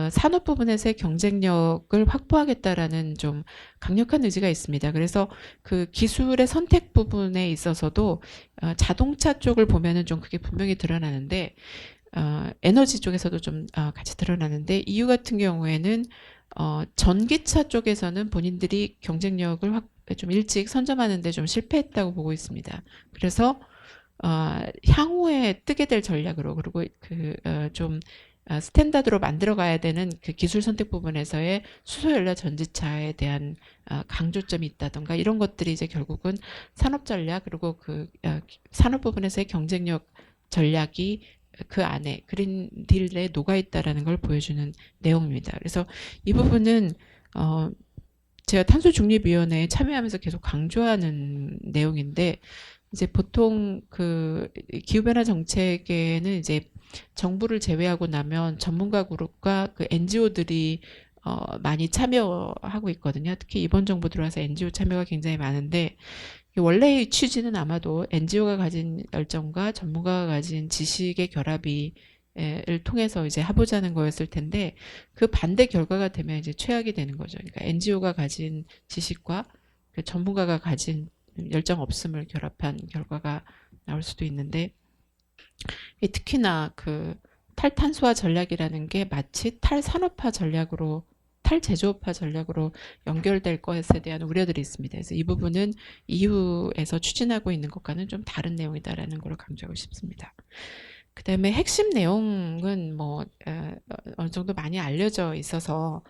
산업 부분에서의 경쟁력을 확보하겠다라는 좀 강력한 의지가 있습니다. 그래서 그 기술의 선택 부분에 있어서도 자동차 쪽을 보면은 좀 그게 분명히 드러나는데 에너지 쪽에서도 좀 같이 드러나는데 EU 같은 경우에는 전기차 쪽에서는 본인들이 경쟁력을 좀 일찍 선점하는데 좀 실패했다고 보고 있습니다. 그래서 향후에 뜨게 될 전략으로 그리고 좀 스탠다드로 만들어 가야 되는 그 기술 선택 부분에서의 수소연료 전지차에 대한 강조점이 있다던가 이런 것들이 이제 결국은 산업 전략 그리고 산업 부분에서의 경쟁력 전략이 그 안에 그린 딜에 녹아 있다라는 걸 보여주는 내용입니다. 그래서 이 부분은 제가 탄소중립위원회에 참여하면서 계속 강조하는 내용인데 이제 보통 그 기후변화 정책에는 이제 정부를 제외하고 나면 전문가 그룹과 그 NGO들이 많이 참여하고 있거든요. 특히 이번 정부 들어와서 NGO 참여가 굉장히 많은데 원래의 취지는 아마도 NGO가 가진 열정과 전문가가 가진 지식의 결합을 통해서 이제 해보자는 거였을 텐데 그 반대 결과가 되면 이제 최악이 되는 거죠. 그러니까 NGO가 가진 지식과 그 전문가가 가진 열정 없음을 결합한 결과가 나올 수도 있는데 특히나 그 탈탄소화 전략이라는 게 마치 탈산업화 전략으로 탈제조업화 전략으로 연결될 것에 대한 우려들이 있습니다. 그래서 이 부분은 EU에서 추진하고 있는 것과는 좀 다른 내용이다라는 걸 강조하고 싶습니다. 그 다음에 핵심 내용은 뭐 어느 정도 많이 알려져 있어서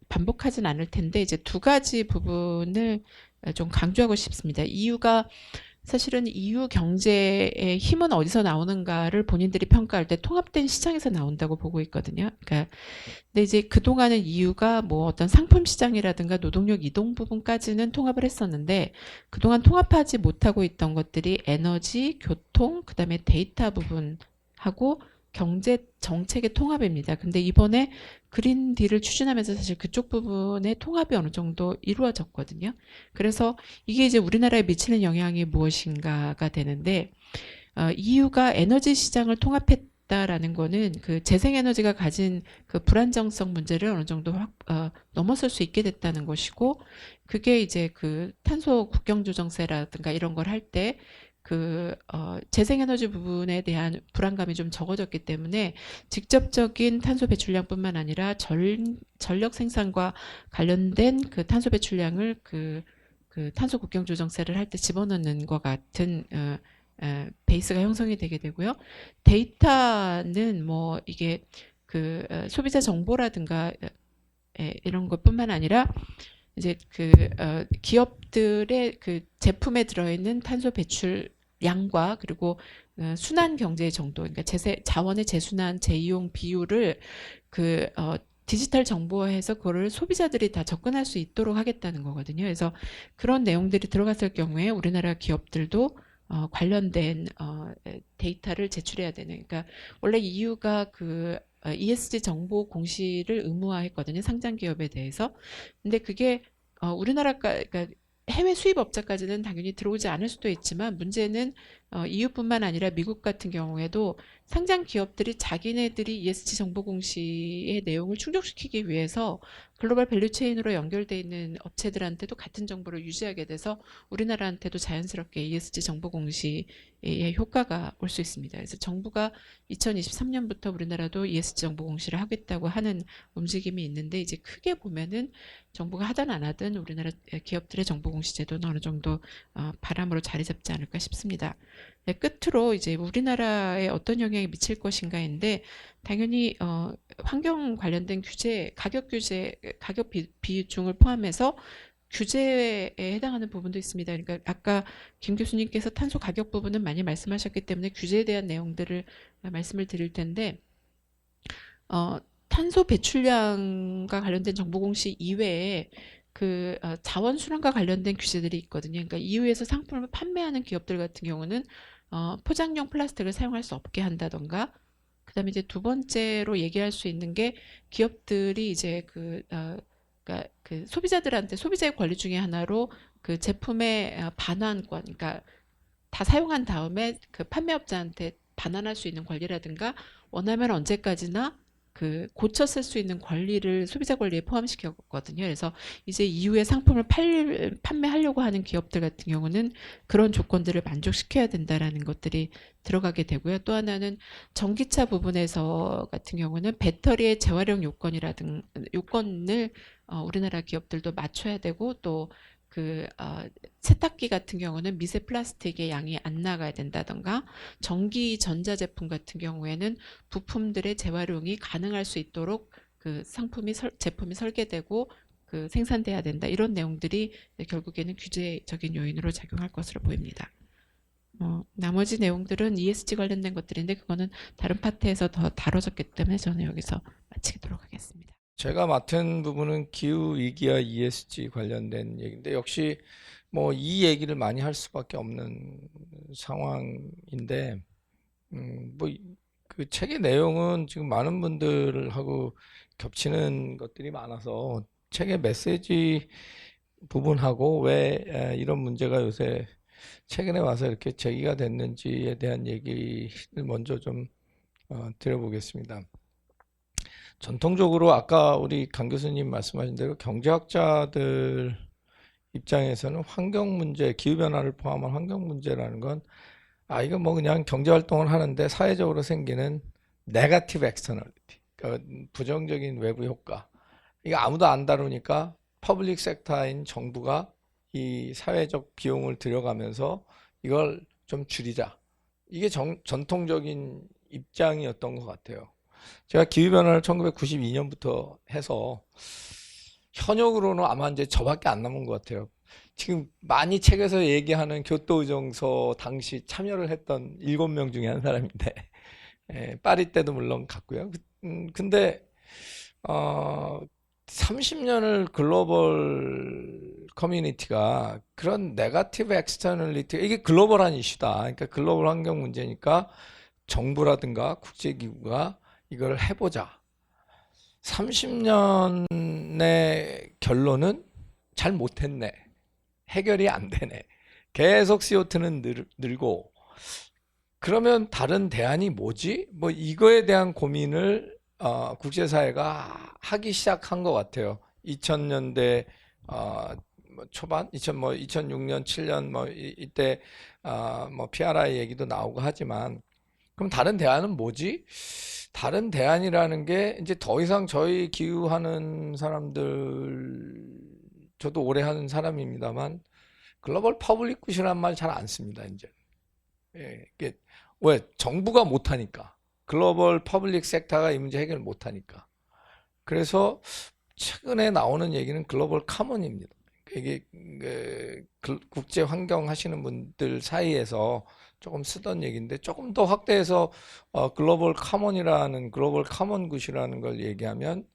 반복하진 않을 텐데 이제 두 가지 부분을 좀 강조하고 싶습니다. EU가 사실은 EU 경제의 힘은 어디서 나오는가를 본인들이 평가할 때 통합된 시장에서 나온다고 보고 있거든요. 그러니까 근데 이제 그동안은 EU가 뭐 어떤 상품 시장이라든가 노동력 이동 부분까지는 통합을 했었는데 그동안 통합하지 못하고 있던 것들이 에너지, 교통, 그다음에 데이터 부분하고 경제 정책의 통합입니다. 근데 이번에 그린 딜을 추진하면서 사실 그쪽 부분의 통합이 어느 정도 이루어졌거든요. 그래서 이게 이제 우리나라에 미치는 영향이 무엇인가가 되는데 EU가 에너지 시장을 통합했다라는 거는 그 재생에너지가 가진 그 불안정성 문제를 어느 정도 넘어설 수 있게 됐다는 것이고 그게 이제 그 탄소 국경조정세라든가 이런 걸 할 때 재생에너지 부분에 대한 불안감이 좀 적어졌기 때문에 직접적인 탄소 배출량뿐만 아니라 전력 생산과 관련된 그 탄소 배출량을 그 탄소 국경조정세를 할 때 집어넣는 것 같은 베이스가 형성이 되게 되고요. 데이터는 뭐 이게 소비자 정보라든가 이런 것뿐만 아니라 이제 기업들의 제품에 들어있는 탄소 배출량과 그리고 순환 경제의 정도, 그러니까 자원의 재순환, 재이용 비율을 디지털 정보화해서 그거를 소비자들이 다 접근할 수 있도록 하겠다는 거거든요. 그래서 그런 내용들이 들어갔을 경우에 우리나라 기업들도 관련된 데이터를 제출해야 되는. 그러니까 원래 EU가 ESG 정보 공시를 의무화했거든요. 상장 기업에 대해서. 근데 그게 그러니까 해외 수입업자까지는 당연히 들어오지 않을 수도 있지만 문제는 EU뿐만 아니라 미국 같은 경우에도 상장 기업들이 자기네들이 ESG 정보 공시의 내용을 충족시키기 위해서 글로벌 밸류체인으로 연결돼 있는 업체들한테도 같은 정보를 유지하게 돼서 우리나라한테도 자연스럽게 ESG 정보 공시의 효과가 올 수 있습니다. 그래서 정부가 2023년부터 우리나라도 ESG 정보 공시를 하겠다고 하는 움직임이 있는데 이제 크게 보면은 정부가 하든 안 하든 우리나라 기업들의 정보 공시 제도는 어느 정도 바람으로 자리 잡지 않을까 싶습니다. 네, 끝으로 이제 우리나라에 어떤 영향이 미칠 것인가인데 당연히 환경 관련된 규제, 가격 비중을 포함해서 규제에 해당하는 부분도 있습니다. 그러니까 아까 김 교수님께서 탄소 가격 부분은 많이 말씀하셨기 때문에 규제에 대한 내용들을 말씀을 드릴 텐데 탄소 배출량과 관련된 정보 공시 이외에 자원순환과 관련된 규제들이 있거든요. 그러니까 EU에서 상품을 판매하는 기업들 같은 경우는 포장용 플라스틱을 사용할 수 없게 한다던가, 그다음에 이제 두 번째로 얘기할 수 있는 게 기업들이 이제 그러니까 그 소비자들한테 소비자의 권리 중에 하나로 그 제품의 반환권, 그러니까 다 사용한 다음에 그 판매업자한테 반환할 수 있는 권리라든가, 원하면 언제까지나 그 고쳐 쓸 수 있는 권리를 소비자 권리에 포함시켰거든요. 그래서 이제 이후에 상품을 판매하려고 하는 기업들 같은 경우는 그런 조건들을 만족시켜야 된다라는 것들이 들어가게 되고요. 또 하나는 전기차 부분에서 같은 경우는 배터리의 재활용 요건을 우리나라 기업들도 맞춰야 되고, 또 세탁기 같은 경우는 미세 플라스틱의 양이 안 나가야 된다던가, 전기 전자제품 같은 경우에는 부품들의 재활용이 가능할 수 있도록 그 제품이 설계되고 생산돼야 된다. 이런 내용들이 결국에는 규제적인 요인으로 작용할 것으로 보입니다. 나머지 내용들은 ESG 관련된 것들인데 그거는 다른 파트에서 더 다뤄졌기 때문에 저는 여기서 마치도록 하겠습니다. 제가 맡은 부분은 기후 위기와 ESG 관련된 얘기인데, 역시 뭐 이 얘기를 많이 할 수밖에 없는 상황인데, 뭐 그 책의 내용은 지금 많은 분들하고 겹치는 것들이 많아서 책의 메시지 부분하고 왜 이런 문제가 요새 최근에 와서 이렇게 제기가 됐는지에 대한 얘기를 먼저 좀 드려보겠습니다. 전통적으로 아까 우리 강 교수님 말씀하신 대로 경제학자들 입장에서는 환경 문제, 기후변화를 포함한 환경 문제라는 건 이거 뭐 그냥 경제활동을 하는데 사회적으로 생기는 네거티브 엑스터널리티, 그러니까 부정적인 외부 효과, 이거 아무도 안 다루니까 퍼블릭 섹터인 정부가 이 사회적 비용을 들여가면서 이걸 좀 줄이자, 이게 전통적인 입장이었던 것 같아요. 제가 기후변화를 1992년부터 해서 현역으로는 아마 이제 저밖에 안 남은 것 같아요. 지금 많이 책에서 얘기하는 교토의정서 당시 참여를 했던 7명 중에 한 사람인데, 파리 때도 물론 갔고요. 근데 30년을 글로벌 커뮤니티가 그런 네거티브 엑스터널리티, 이게 글로벌한 이슈다, 그러니까 글로벌 환경 문제니까 정부라든가 국제기구가 이걸 해보자. 30년의 결론은 잘 못했네, 해결이 안 되네, 계속 CO2는 늘고, 그러면 다른 대안이 뭐지? 뭐 이거에 대한 고민을 국제사회가 하기 시작한 것 같아요. 2000년대 초반, 2006년, 7년 이때 뭐 PRI 얘기도 나오고 하지만, 그럼 다른 대안은 뭐지? 다른 대안이라는 게 이제 더 이상 저희 기후하는 사람들, 저도 오래 하는 사람입니다만, 글로벌 퍼블릭 굿이라는 말 잘 안 씁니다, 이제. 이게 왜? 정부가 못하니까. 글로벌 퍼블릭 섹터가 이 문제 해결을 못하니까. 그래서 최근에 나오는 얘기는 글로벌 카몬입니다. 이게 국제 환경 하시는 분들 사이에서 조금 쓰던 얘기인데, 조금 더 확대해서 글로벌 카몬이라는, 글로벌 카몬 굿이라는 걸 얘기하면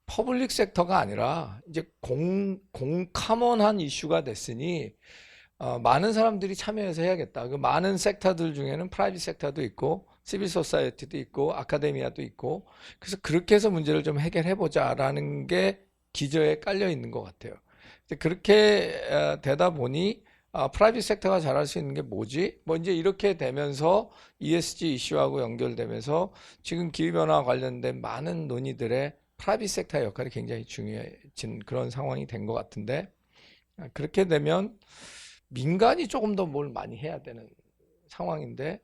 퍼블릭 섹터가 아니라 이제 공카몬한 이슈가 됐으니 많은 사람들이 참여해서 해야겠다. 그 많은 섹터들 중에는 프라이빗 섹터도 있고 시빌 소사이어티도 있고 아카데미아도 있고, 그래서 그렇게 해서 문제를 좀 해결해 보자라는 게 기저에 깔려 있는 것 같아요. 그렇게 되다 보니 프라이빗 섹터가 잘할 수 있는 게 뭐지? 뭐 이제 이렇게 되면서 ESG 이슈하고 연결되면서 지금 기후변화 관련된 많은 논의들의 프라이빗 섹터의 역할이 굉장히 중요해진 그런 상황이 된 것 같은데, 그렇게 되면 민간이 조금 더 뭘 많이 해야 되는 상황인데,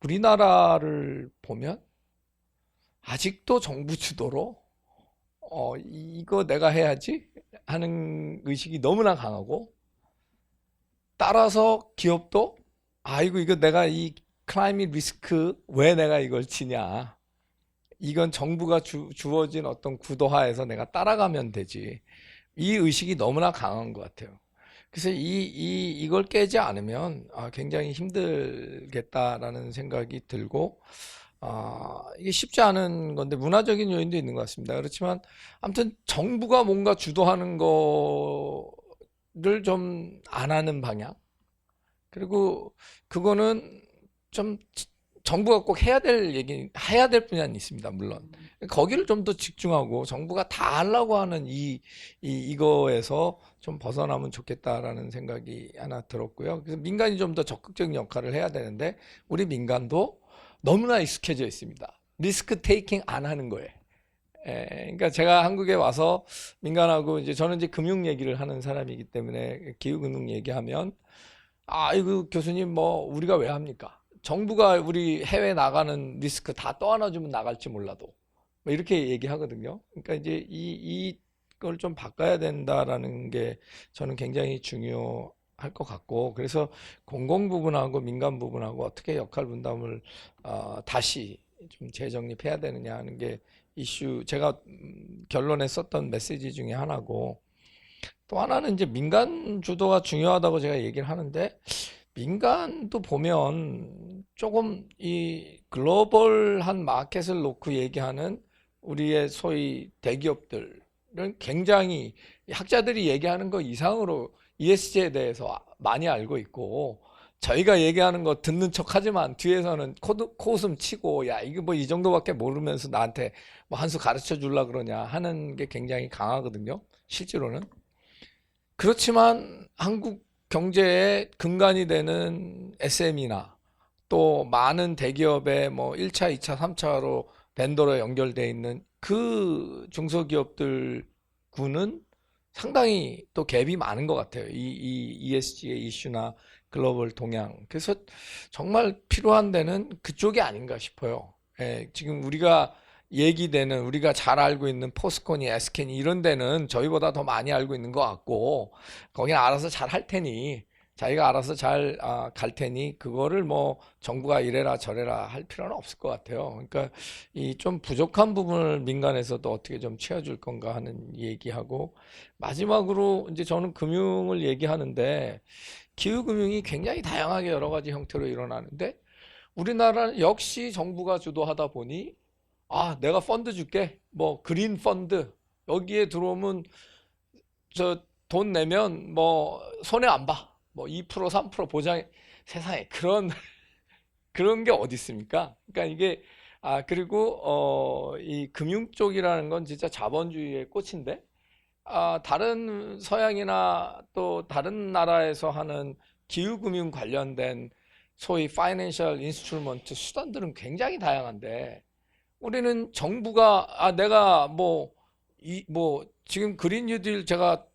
우리나라를 보면 아직도 정부 주도로 이거 내가 해야지 하는 의식이 너무나 강하고, 따라서 기업도 이거 내가 이 클라이밋 리스크 왜 내가 이걸 지냐, 이건 정부가 주어진 어떤 구도하에서 내가 따라가면 되지, 이 의식이 너무나 강한 것 같아요. 그래서 이걸 깨지 않으면 굉장히 힘들겠다라는 생각이 들고, 이게 쉽지 않은 건데 문화적인 요인도 있는 것 같습니다. 그렇지만 아무튼 정부가 뭔가 주도하는 거를 좀 안 하는 방향. 그리고 그거는 좀 정부가 꼭 해야 될 분야는 있습니다. 물론 거기를 좀 더 집중하고 정부가 다 하려고 하는 이거에서 좀 벗어나면 좋겠다라는 생각이 하나 들었고요. 그래서 민간이 좀 더 적극적인 역할을 해야 되는데 우리 민간도 너무나 익숙해져 있습니다. 리스크 테이킹 안 하는 거예요. 그러니까 제가 한국에 와서 민간하고 이제 저는 이제 금융 얘기를 하는 사람이기 때문에 기후금융 얘기하면 이거 교수님 뭐 우리가 왜 합니까? 정부가 우리 해외 나가는 리스크 다 떠안아주면 나갈지 몰라도 뭐 이렇게 얘기하거든요. 그러니까 이제 이걸 좀 바꿔야 된다라는 게 저는 굉장히 중요할 것 같고 그래서 공공 부분하고 민간 부분하고 어떻게 역할 분담을 다시 좀 재정립해야 되느냐 하는 게 이슈 제가 결론에 썼던 메시지 중에 하나고 또 하나는 이제 민간 주도가 중요하다고 제가 얘기를 하는데 민간도 보면 조금 이 글로벌한 마켓을 놓고 얘기하는 우리의 소위 대기업들은 굉장히 학자들이 얘기하는 거 이상으로 ESG에 대해서 많이 알고 있고 저희가 얘기하는 거 듣는 척 하지만 뒤에서는 코웃음 치고 야 이거 뭐 이 정도밖에 모르면서 나한테 뭐 한 수 가르쳐 주려 그러냐 하는 게 굉장히 강하거든요. 실제로는. 그렇지만 한국 경제의 근간이 되는 SME나 또 많은 대기업의 뭐 1차, 2차, 3차로 벤더로 연결돼 있는 그 중소기업들 군은 상당히 또 갭이 많은 것 같아요. 이 ESG의 이슈나 글로벌 동향. 그래서 정말 필요한 데는 그쪽이 아닌가 싶어요. 지금 우리가 얘기되는 우리가 잘 알고 있는 포스코니, 에스켄이 이런 데는 저희보다 더 많이 알고 있는 것 같고 거기는 알아서 잘 할 테니 자기가 알아서 잘 갈 테니 그거를 뭐 정부가 이래라 저래라 할 필요는 없을 것 같아요. 그러니까 이 좀 부족한 부분을 민간에서도 어떻게 좀 채워줄 건가 하는 얘기하고 마지막으로 이제 저는 금융을 얘기하는데 기후금융이 굉장히 다양하게 여러 가지 형태로 일어나는데 우리나라는 역시 정부가 주도하다 보니 내가 펀드 줄게. 뭐 그린 펀드 여기에 들어오면 저 돈 내면 뭐 손해 안 봐. 뭐 2% 3% 보장 세상에 그런 게 어디 있습니까? 그러니까 이게 그리고 이 금융 쪽이라는 건 진짜 자본주의의 꽃인데 다른 서양이나 또 다른 나라에서 하는 기후금융 관련된 소위 파이낸셜 인스트루먼트 수단들은 굉장히 다양한데 우리는 정부가 내가 뭐 지금 그린 뉴딜 제가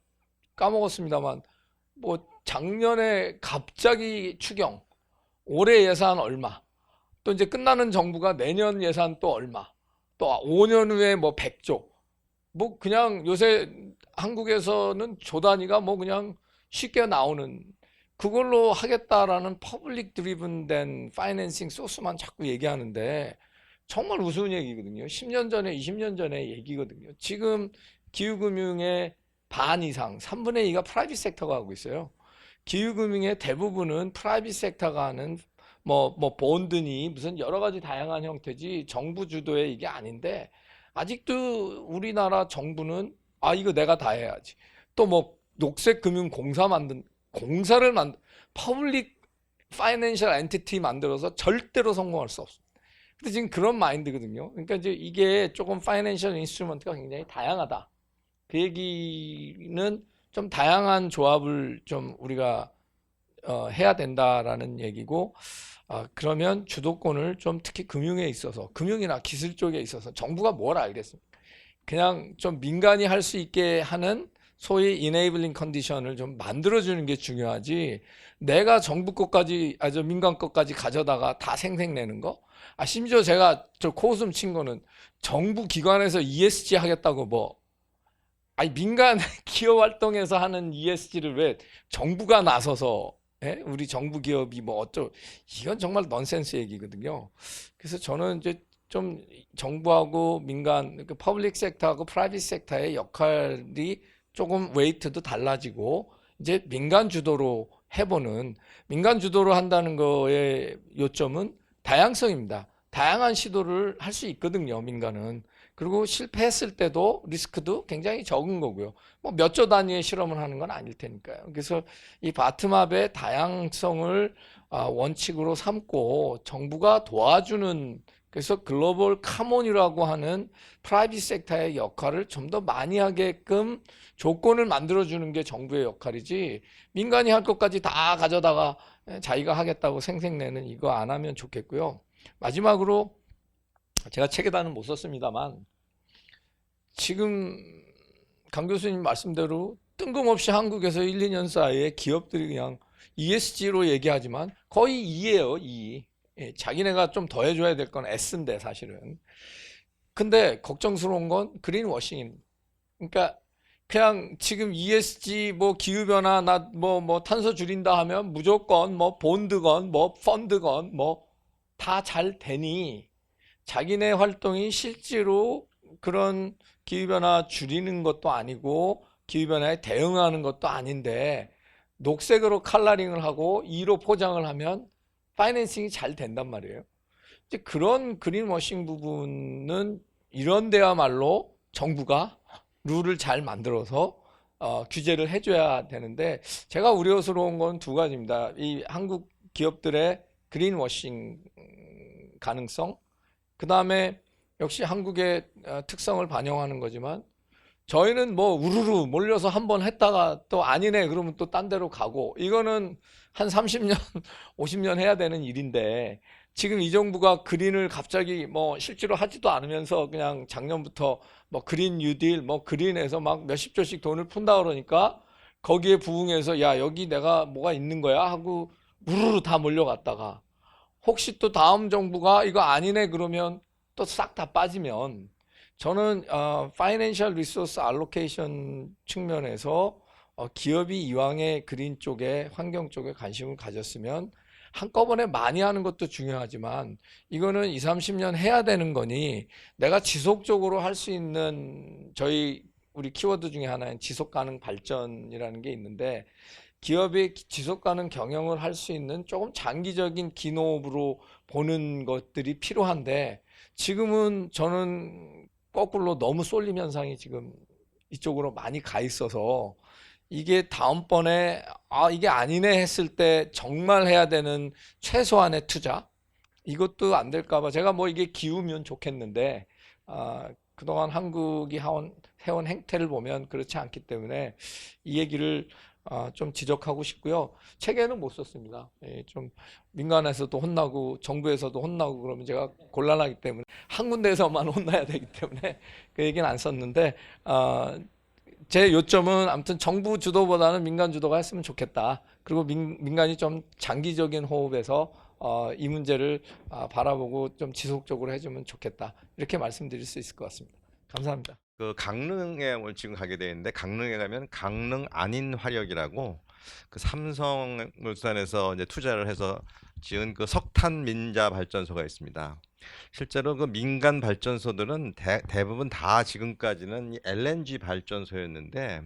까먹었습니다만 뭐 작년에 갑자기 추경 올해 예산 얼마 또 이제 끝나는 정부가 내년 예산 또 얼마 또 5년 후에 뭐 100조 뭐 그냥 요새 한국에서는 조 단위가 뭐 그냥 쉽게 나오는 그걸로 하겠다라는 퍼블릭 드리븐 된 파이낸싱 소스만 자꾸 얘기하는데 정말 우스운 얘기거든요. 10년 전에 20년 전에 얘기거든요. 지금 기후금융의 반 이상 3분의 2가 프라이빗 섹터가 하고 있어요. 기후금융의 대부분은 프라이빗 섹터가 하는 뭐 본드니 무슨 여러 가지 다양한 형태지 정부 주도의 이게 아닌데 아직도 우리나라 정부는 이거 내가 다 해야지. 또 뭐 녹색 금융 공사를 퍼블릭 파이낸셜 엔티티 만들어서 절대로 성공할 수 없습니다. 근데 지금 그런 마인드거든요. 그러니까 이제 이게 조금 파이낸셜 인스트루먼트가 굉장히 다양하다. 그 얘기는 좀 다양한 조합을 좀 우리가 해야 된다라는 얘기고 그러면 주도권을 좀 특히 금융에 있어서 금융이나 기술 쪽에 있어서 정부가 뭘 알겠습니까? 그냥 좀 민간이 할 수 있게 하는 소위 이네이블링 컨디션을 좀 만들어주는 게 중요하지 내가 정부 것까지 민간 것까지 가져다가 다 생색내는 거 심지어 제가 저 코웃음 친 거는 정부 기관에서 ESG 하겠다고 민간 기업 활동에서 하는 ESG를 왜 정부가 나서서 우리 정부 기업이 뭐 이건 정말 넌센스 얘기거든요. 그래서 저는 이제 좀 정부하고 민간 그 퍼블릭 섹터하고 프라이빗 섹터의 역할이 조금 웨이트도 달라지고 이제 민간 주도로 해보는 민간 주도로 한다는 거의 요점은 다양성입니다. 다양한 시도를 할 수 있거든요, 민간은. 그리고 실패했을 때도 리스크도 굉장히 적은 거고요. 뭐 몇 조 단위의 실험을 하는 건 아닐 테니까요. 그래서 이 바텀업의 다양성을 원칙으로 삼고 정부가 도와주는, 그래서 글로벌 카몬이라고 하는 프라이빗 섹터의 역할을 좀 더 많이 하게끔 조건을 만들어주는 게 정부의 역할이지, 민간이 할 것까지 다 가져다가 자기가 하겠다고 생색내는 이거 안 하면 좋겠고요. 마지막으로 제가 책에다는 못 썼습니다만, 지금 강 교수님 말씀대로 뜬금없이 한국에서 1, 2년 사이에 기업들이 그냥 ESG로 얘기하지만 거의 E예요, E. 예, 자기네가 좀 더 해줘야 될 건 S인데 사실은. 근데 걱정스러운 건 그린워싱입니다. 그러니까 그냥 지금 ESG 뭐 기후변화 나 뭐 탄소 줄인다 하면 무조건 뭐 본드건 뭐 펀드건 뭐 다 잘 되니, 자기네 활동이 실제로 그런 기후변화 줄이는 것도 아니고 기후변화에 대응하는 것도 아닌데 녹색으로 컬러링을 하고 E로 포장을 하면 파이낸싱이 잘 된단 말이에요. 이제 그런 그린워싱 부분은 이런 데야말로 정부가 룰을 잘 만들어서 규제를 해줘야 되는데, 제가 우려스러운 건 두 가지입니다. 이 한국 기업들의 그린워싱 가능성, 그 다음에 역시 한국의 특성을 반영하는 거지만, 저희는 뭐 우르르 몰려서 한번 했다가 또 아니네 그러면 또 딴 데로 가고, 이거는 한 30년, 50년 해야 되는 일인데, 지금 이 정부가 그린을 갑자기 뭐 실제로 하지도 않으면서 그냥 작년부터 뭐 그린 뉴딜, 뭐 그린에서 막 몇십 조씩 돈을 푼다 그러니까 거기에 부응해서 야, 여기 내가 뭐가 있는 거야 하고 우르르 다 몰려갔다가, 혹시 또 다음 정부가 이거 아니네 그러면 또 싹 다 빠지면, 저는 파이낸셜 리소스 알로케이션 측면에서 기업이 이왕에 그린 쪽에, 환경 쪽에 관심을 가졌으면 한꺼번에 많이 하는 것도 중요하지만 이거는 20, 30년 해야 되는 거니, 내가 지속적으로 할 수 있는, 우리 키워드 중에 하나인 지속 가능 발전이라는 게 있는데, 기업이 지속 가능 경영을 할 수 있는 조금 장기적인 기노업으로 보는 것들이 필요한데, 지금은 저는 거꾸로 너무 쏠림 현상이 지금 이쪽으로 많이 가 있어서, 이게 다음번에 이게 아니네 했을 때 정말 해야 되는 최소한의 투자, 이것도 안 될까 봐 제가 뭐 이게 기우면 좋겠는데, 그동안 한국이 해온 행태를 보면 그렇지 않기 때문에 이 얘기를 좀 지적하고 싶고요. 책에는 못 썼습니다. 예, 좀 민간에서도 혼나고 정부에서도 혼나고 그러면 제가 곤란하기 때문에, 한 군데에서만 혼나야 되기 때문에 그 얘기는 안 썼는데, 제 요점은 아무튼 정부 주도보다는 민간 주도가 했으면 좋겠다. 그리고 민간이 좀 장기적인 호흡에서 이 문제를 바라보고 좀 지속적으로 해주면 좋겠다. 이렇게 말씀드릴 수 있을 것 같습니다. 감사합니다. 그 강릉에 오늘 지금 가게 되는데, 강릉에 가면 강릉 안인 화력이라고 그 삼성물산에서 이제 투자를 해서 지은 그 석탄 민자 발전소가 있습니다. 실제로 그 민간 발전소들은 대부분 다 지금까지는 이 LNG 발전소였는데,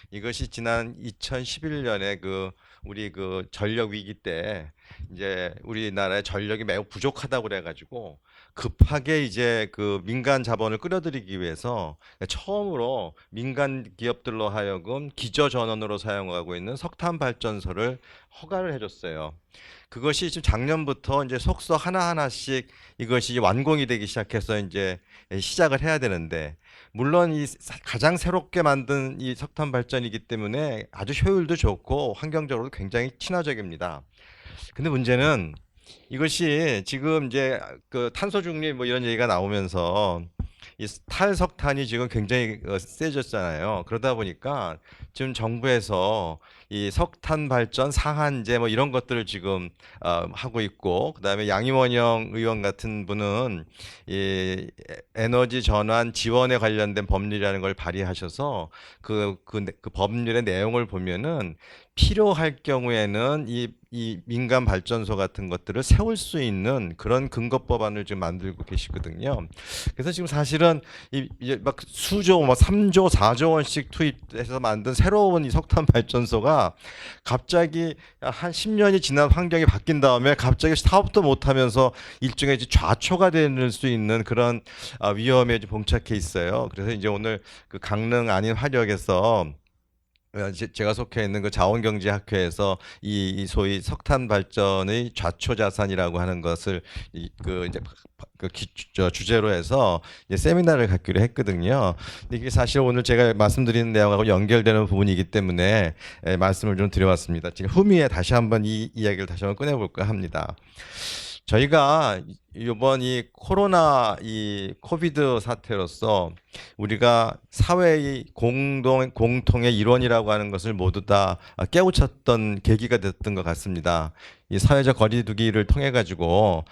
이것이 지난 2011년에 우리 그 전력 위기 때 이제 우리나라의 전력이 매우 부족하다고 그래가지고 급하게 이제 그 민간 자본을 끌어들이기 위해서 처음으로 민간 기업들로 하여금 기저 전원으로 사용하고 있는 석탄 발전소를 허가를 해줬어요. 그것이 지금 작년부터 이제 속속 하나하나씩 이것이 완공이 되기 시작해서 이제 시작을 해야 되는데, 물론 이 가장 새롭게 만든 이 석탄 발전이기 때문에 아주 효율도 좋고 환경적으로도 굉장히 친화적입니다. 근데 문제는 이것이 지금 이제 그 탄소 중립 뭐 이런 얘기가 나오면서 이 탈석탄이 지금 굉장히 세졌잖아요. 그러다 보니까 지금 정부에서 이 석탄 발전 상한제 뭐 이런 것들을 지금 하고 있고, 그다음에 양임원영 의원 같은 분은 이 에너지 전환 지원에 관련된 법률이라는 걸 발의하셔서 그 법률의 내용을 보면은 필요할 경우에는 이 민간 발전소 같은 것들을 세울 수 있는 그런 근거 법안을 지금 만들고 계시거든요. 그래서 지금 사실 사실은 이제 막 수조, 막 3조, 4조 원씩 투입해서 만든 새로운 이 석탄 발전소가 갑자기 한 10년이 지난 환경이 바뀐 다음에 갑자기 사업도 못하면서 일종의 좌초가 될 수 있는 그런 위험에 봉착해 있어요. 그래서 이제 오늘 그 강릉 안인 화력에서 제가 속해 있는 그 자원경제학회에서 이 소위 석탄 발전의 좌초 자산이라고 하는 것을 그 이제 주제로 해서 이제 세미나를 갖기로 했거든요. 근데 이게 사실 오늘 제가 말씀드리는 내용하고 연결되는 부분이기 때문에 말씀을 좀 드려왔습니다. 지금 후미에 다시 한번 이 이야기를 다시 한번 꺼내볼까 합니다. 저희가 이번 이 코로나 이 코비드 사태로서 우리가 사회의 공통의 일원이라고 하는 것을 모두 다 깨우쳤던 계기가 됐던 것 같습니다. 이 사회적 거리두기를 통해 가지고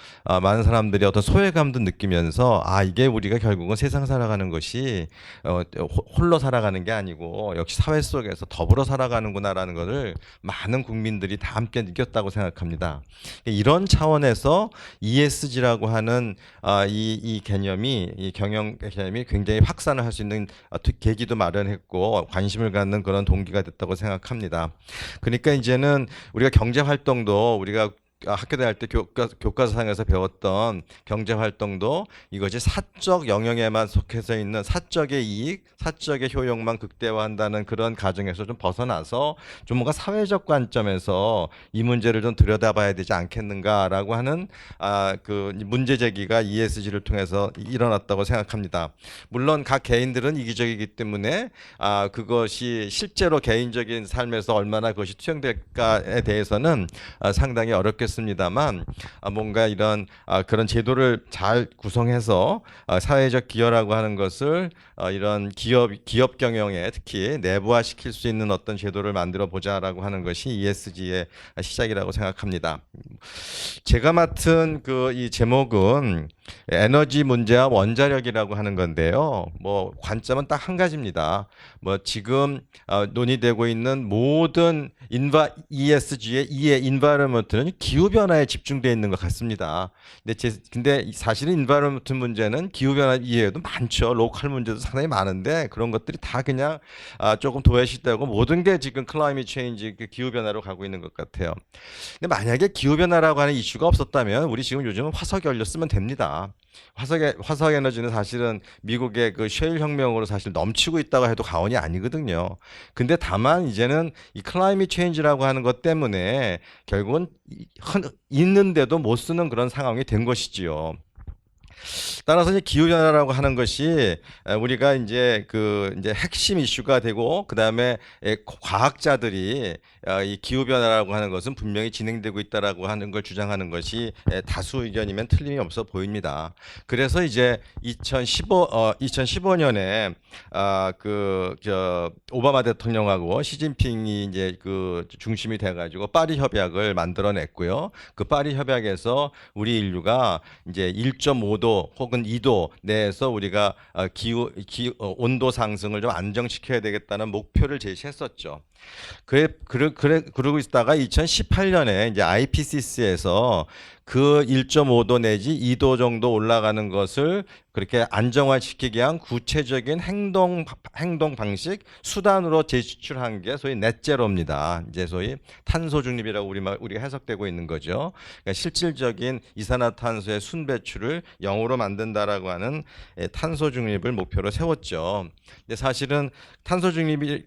많은 사람들이 어떤 소외감도 느끼면서 이게 우리가 결국은 세상 살아가는 것이 홀로 살아가는 게 아니고 역시 사회 속에서 더불어 살아가는구나라는 것을 많은 국민들이 다 함께 느꼈다고 생각합니다. 이런 차원에서 ESG라고 하는 이 개념이 이 경영 개념이 굉장히 확산을 할 수 있는 계기도 마련했고 관심을 갖는 그런 동기가 됐다고 생각합니다. 그러니까 이제는 우리가 경제 활동도 우리가 학교 다닐 때 교과서상에서 배웠던 경제 활동도 이것이 사적 영역에만 속해서 있는 사적의 이익, 사적의 효용만 극대화한다는 그런 가정에서 좀 벗어나서 좀 뭔가 사회적 관점에서 이 문제를 좀 들여다봐야 되지 않겠는가라고 하는 그 문제 제기가 ESG를 통해서 일어났다고 생각합니다. 물론 각 개인들은 이기적이기 때문에 그것이 실제로 개인적인 삶에서 얼마나 그것이 투영될까에 대해서는 상당히 어렵겠습니다만 뭔가 이런 그런 제도를 잘 구성해서 사회적 기여라고 하는 것을 이런 기업 경영에 특히 내부화시킬 수 있는 어떤 제도를 만들어 보자라고 하는 것이 ESG의 시작이라고 생각합니다. 제가 맡은 그 이 제목은 에너지 문제와 원자력이라고 하는 건데요. 뭐 관점은 딱 한 가지입니다. 뭐 지금 논의되고 있는 모든 ESG의 E의 인바이러먼트는 기후 변화에 집중되어 있는 것 같습니다. 근데 사실은 인바이러먼트 문제는 기후 변화 이외에도 많죠. 로컬 문제도 상당히 많은데 그런 것들이 다 그냥 조금 도외시되고 모든 게 지금 클라이밋 체인지 기후 변화로 가고 있는 것 같아요. 근데 만약에 기후 변화라고 하는 이슈가 없었다면 우리 지금 요즘은 화석 연료 쓰면 됩니다. 화석 에너지는 사실은 미국의 그 셰일 혁명으로 사실 넘치고 있다고 해도 과언이 아니거든요. 근데 다만 이제는 이 클라이밋 체인지라고 하는 것 때문에 결국은 있는데도 못 쓰는 그런 상황이 된 것이지요. 따라서 이제 기후 변화라고 하는 것이 우리가 이제 이제 핵심 이슈가 되고 그다음에 과학자들이 이 기후 변화라고 하는 것은 분명히 진행되고 있다라고 하는 걸 주장하는 것이 다수 의견이면 틀림이 없어 보입니다. 그래서 이제 2015년에 오바마 대통령하고 시진핑이 이제 그 중심이 돼가지고 파리 협약을 만들어냈고요. 그 파리 협약에서 우리 인류가 이제 1.5도 혹은 2도 내에서 우리가 온도 상승을 좀 안정시켜야 되겠다는 목표를 제시했었죠. 그러고 있다가 2018년에 이제 IPCC에서 그 1.5도 내지 2도 정도 올라가는 것을 그렇게 안정화시키기 위한 구체적인 행동 방식 수단으로 제시출한 게 소위 넷제로입니다. 이제 소위 탄소 중립이라고 우리가 해석되고 있는 거죠. 그러니까 실질적인 이산화탄소의 순배출을 0으로 만든다라고 하는 탄소 중립을 목표로 세웠죠. 근데 사실은 탄소 중립이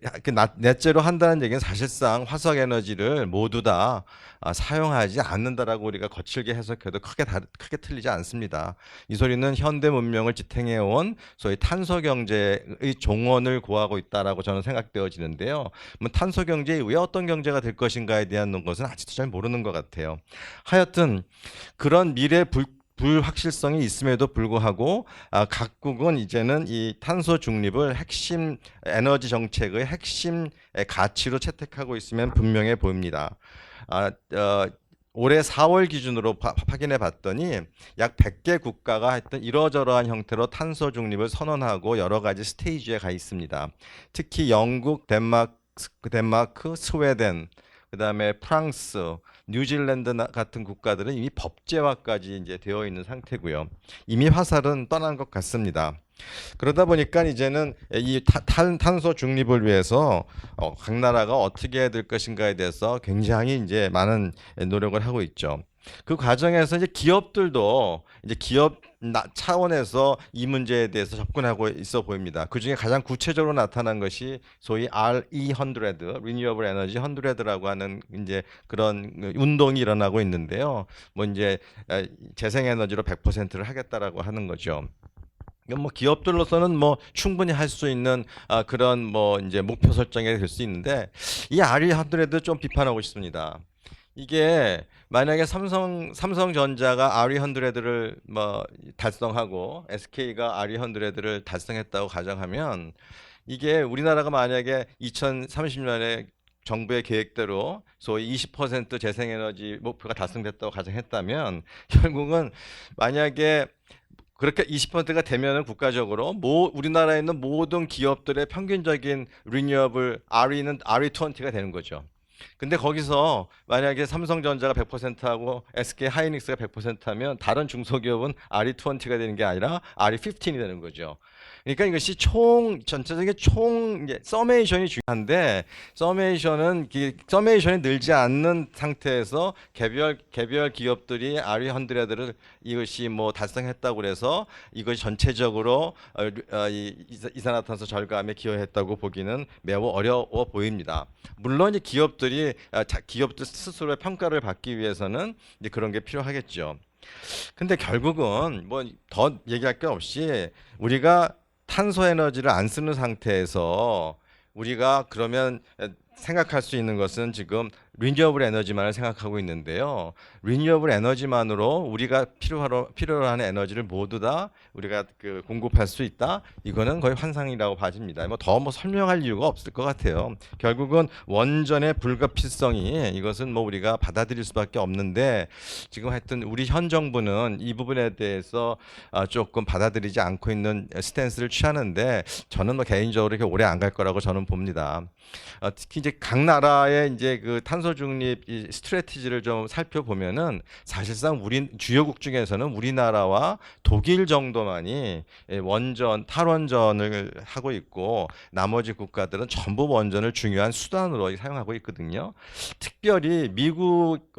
넷제로 한다는 얘기는 사실상 화석 에너지를 모두 다 사용하지 않는다라고 우리가 거칠게 해석해도 크게 틀리지 않습니다. 이 소리는 현대 문명을 지탱해온 소위 탄소 경제의 종언을 고하고 있다라고 저는 생각되어지는데요. 탄소 경제 이후에 어떤 경제가 될 것인가에 대한 것은 아직도 잘 모르는 것 같아요. 하여튼 그런 미래 불확실성이 있음에도 불구하고 각국은 이제는 이 탄소 중립을 핵심 에너지 정책의 핵심 가치로 채택하고 있으면 분명해 보입니다. 올해 4월 기준으로 확인해 봤더니 약 100개 국가가 하여튼 이러저러한 형태로 탄소 중립을 선언하고 여러 가지 스테이지에 가 있습니다. 특히 영국, 덴마크, 스웨덴, 그다음에 프랑스, 뉴질랜드 같은 국가들은 이미 법제화까지 이제 되어 있는 상태고요. 이미 화살은 떠난 것 같습니다. 그러다 보니까 이제는 이 탄소 중립을 위해서 각 나라가 어떻게 해야 될 것인가에 대해서 굉장히 이제 많은 노력을 하고 있죠. 그 과정에서 이제 기업들도 이제 기업 차원에서 이 문제에 대해서 접근하고 있어 보입니다. 그 중에 가장 구체적으로 나타난 것이 소위 RE100, Renewable Energy 100라고 하는 이제 그런 운동이 일어나고 있는데요. 뭐 이제 재생에너지로 100%를 하겠다라고 하는 거죠. 이건 뭐 기업들로서는 뭐 충분히 할 수 있는 그런 뭐 이제 목표 설정이 될 수 있는데 이 RE100도 좀 비판하고 싶습니다. 이게 만약에 삼성전자가 RE100를 뭐 달성하고 SK가 RE100를 달성했다고 가정하면 이게 우리나라가 만약에 2030년에 정부의 계획대로 소위 20% 재생에너지 목표가 달성됐다고 가정했다면 결국은 만약에 그렇게 20%가 되면은 국가적으로 우리나라에 있는 모든 기업들의 평균적인 리뉴어블 RE는 RE20가 되는 거죠. 근데 거기서 만약에 삼성전자가 100%하고 SK 하이닉스가 100%하면 다른 중소기업은 RE20가 되는 게 아니라 RE15이 되는 거죠. 그러니까 이것이 전체적인 서메이션이 중요한데 서메이션이 늘지 않는 상태에서 개별 기업들이 RE100를 이것이 뭐 달성했다고 그래서 이것이 전체적으로 이산화탄소 절감에 기여했다고 보기는 매우 어려워 보입니다. 물론 이제 기업들 스스로의 평가를 받기 위해서는 이제 그런 게 필요하겠죠. 근데 결국은 뭐 더 얘기할 게 없이 우리가 탄소 에너지를 안 쓰는 상태에서 우리가 그러면 생각할 수 있는 것은 지금 리뉴어블 에너지만을 생각하고 있는데요. 리뉴어블 에너지만으로 우리가 필요로 하는 에너지를 모두 다 우리가 공급할 수 있다. 이거는 거의 환상이라고 봐집니다. 더 설명할 이유가 없을 것 같아요. 결국은 원전의 불가피성이 이것은 뭐 우리가 받아들일 수밖에 없는데 지금 하여튼 우리 현 정부는 이 부분에 대해서 조금 받아들이지 않고 있는 스탠스를 취하는데 저는 뭐 개인적으로 이렇게 오래 안 갈 거라고 저는 봅니다. 특히 이제 각 나라의 이제 그 탄소 중립 스트래티지를 좀 살펴보면은 사실상 주요국 중에서는 우리나라와 독일 정도만이 탈원전을 하고 있고 나머지 국가들은 전부 원전을 중요한 수단으로 사용하고 있거든요. 특별히 미국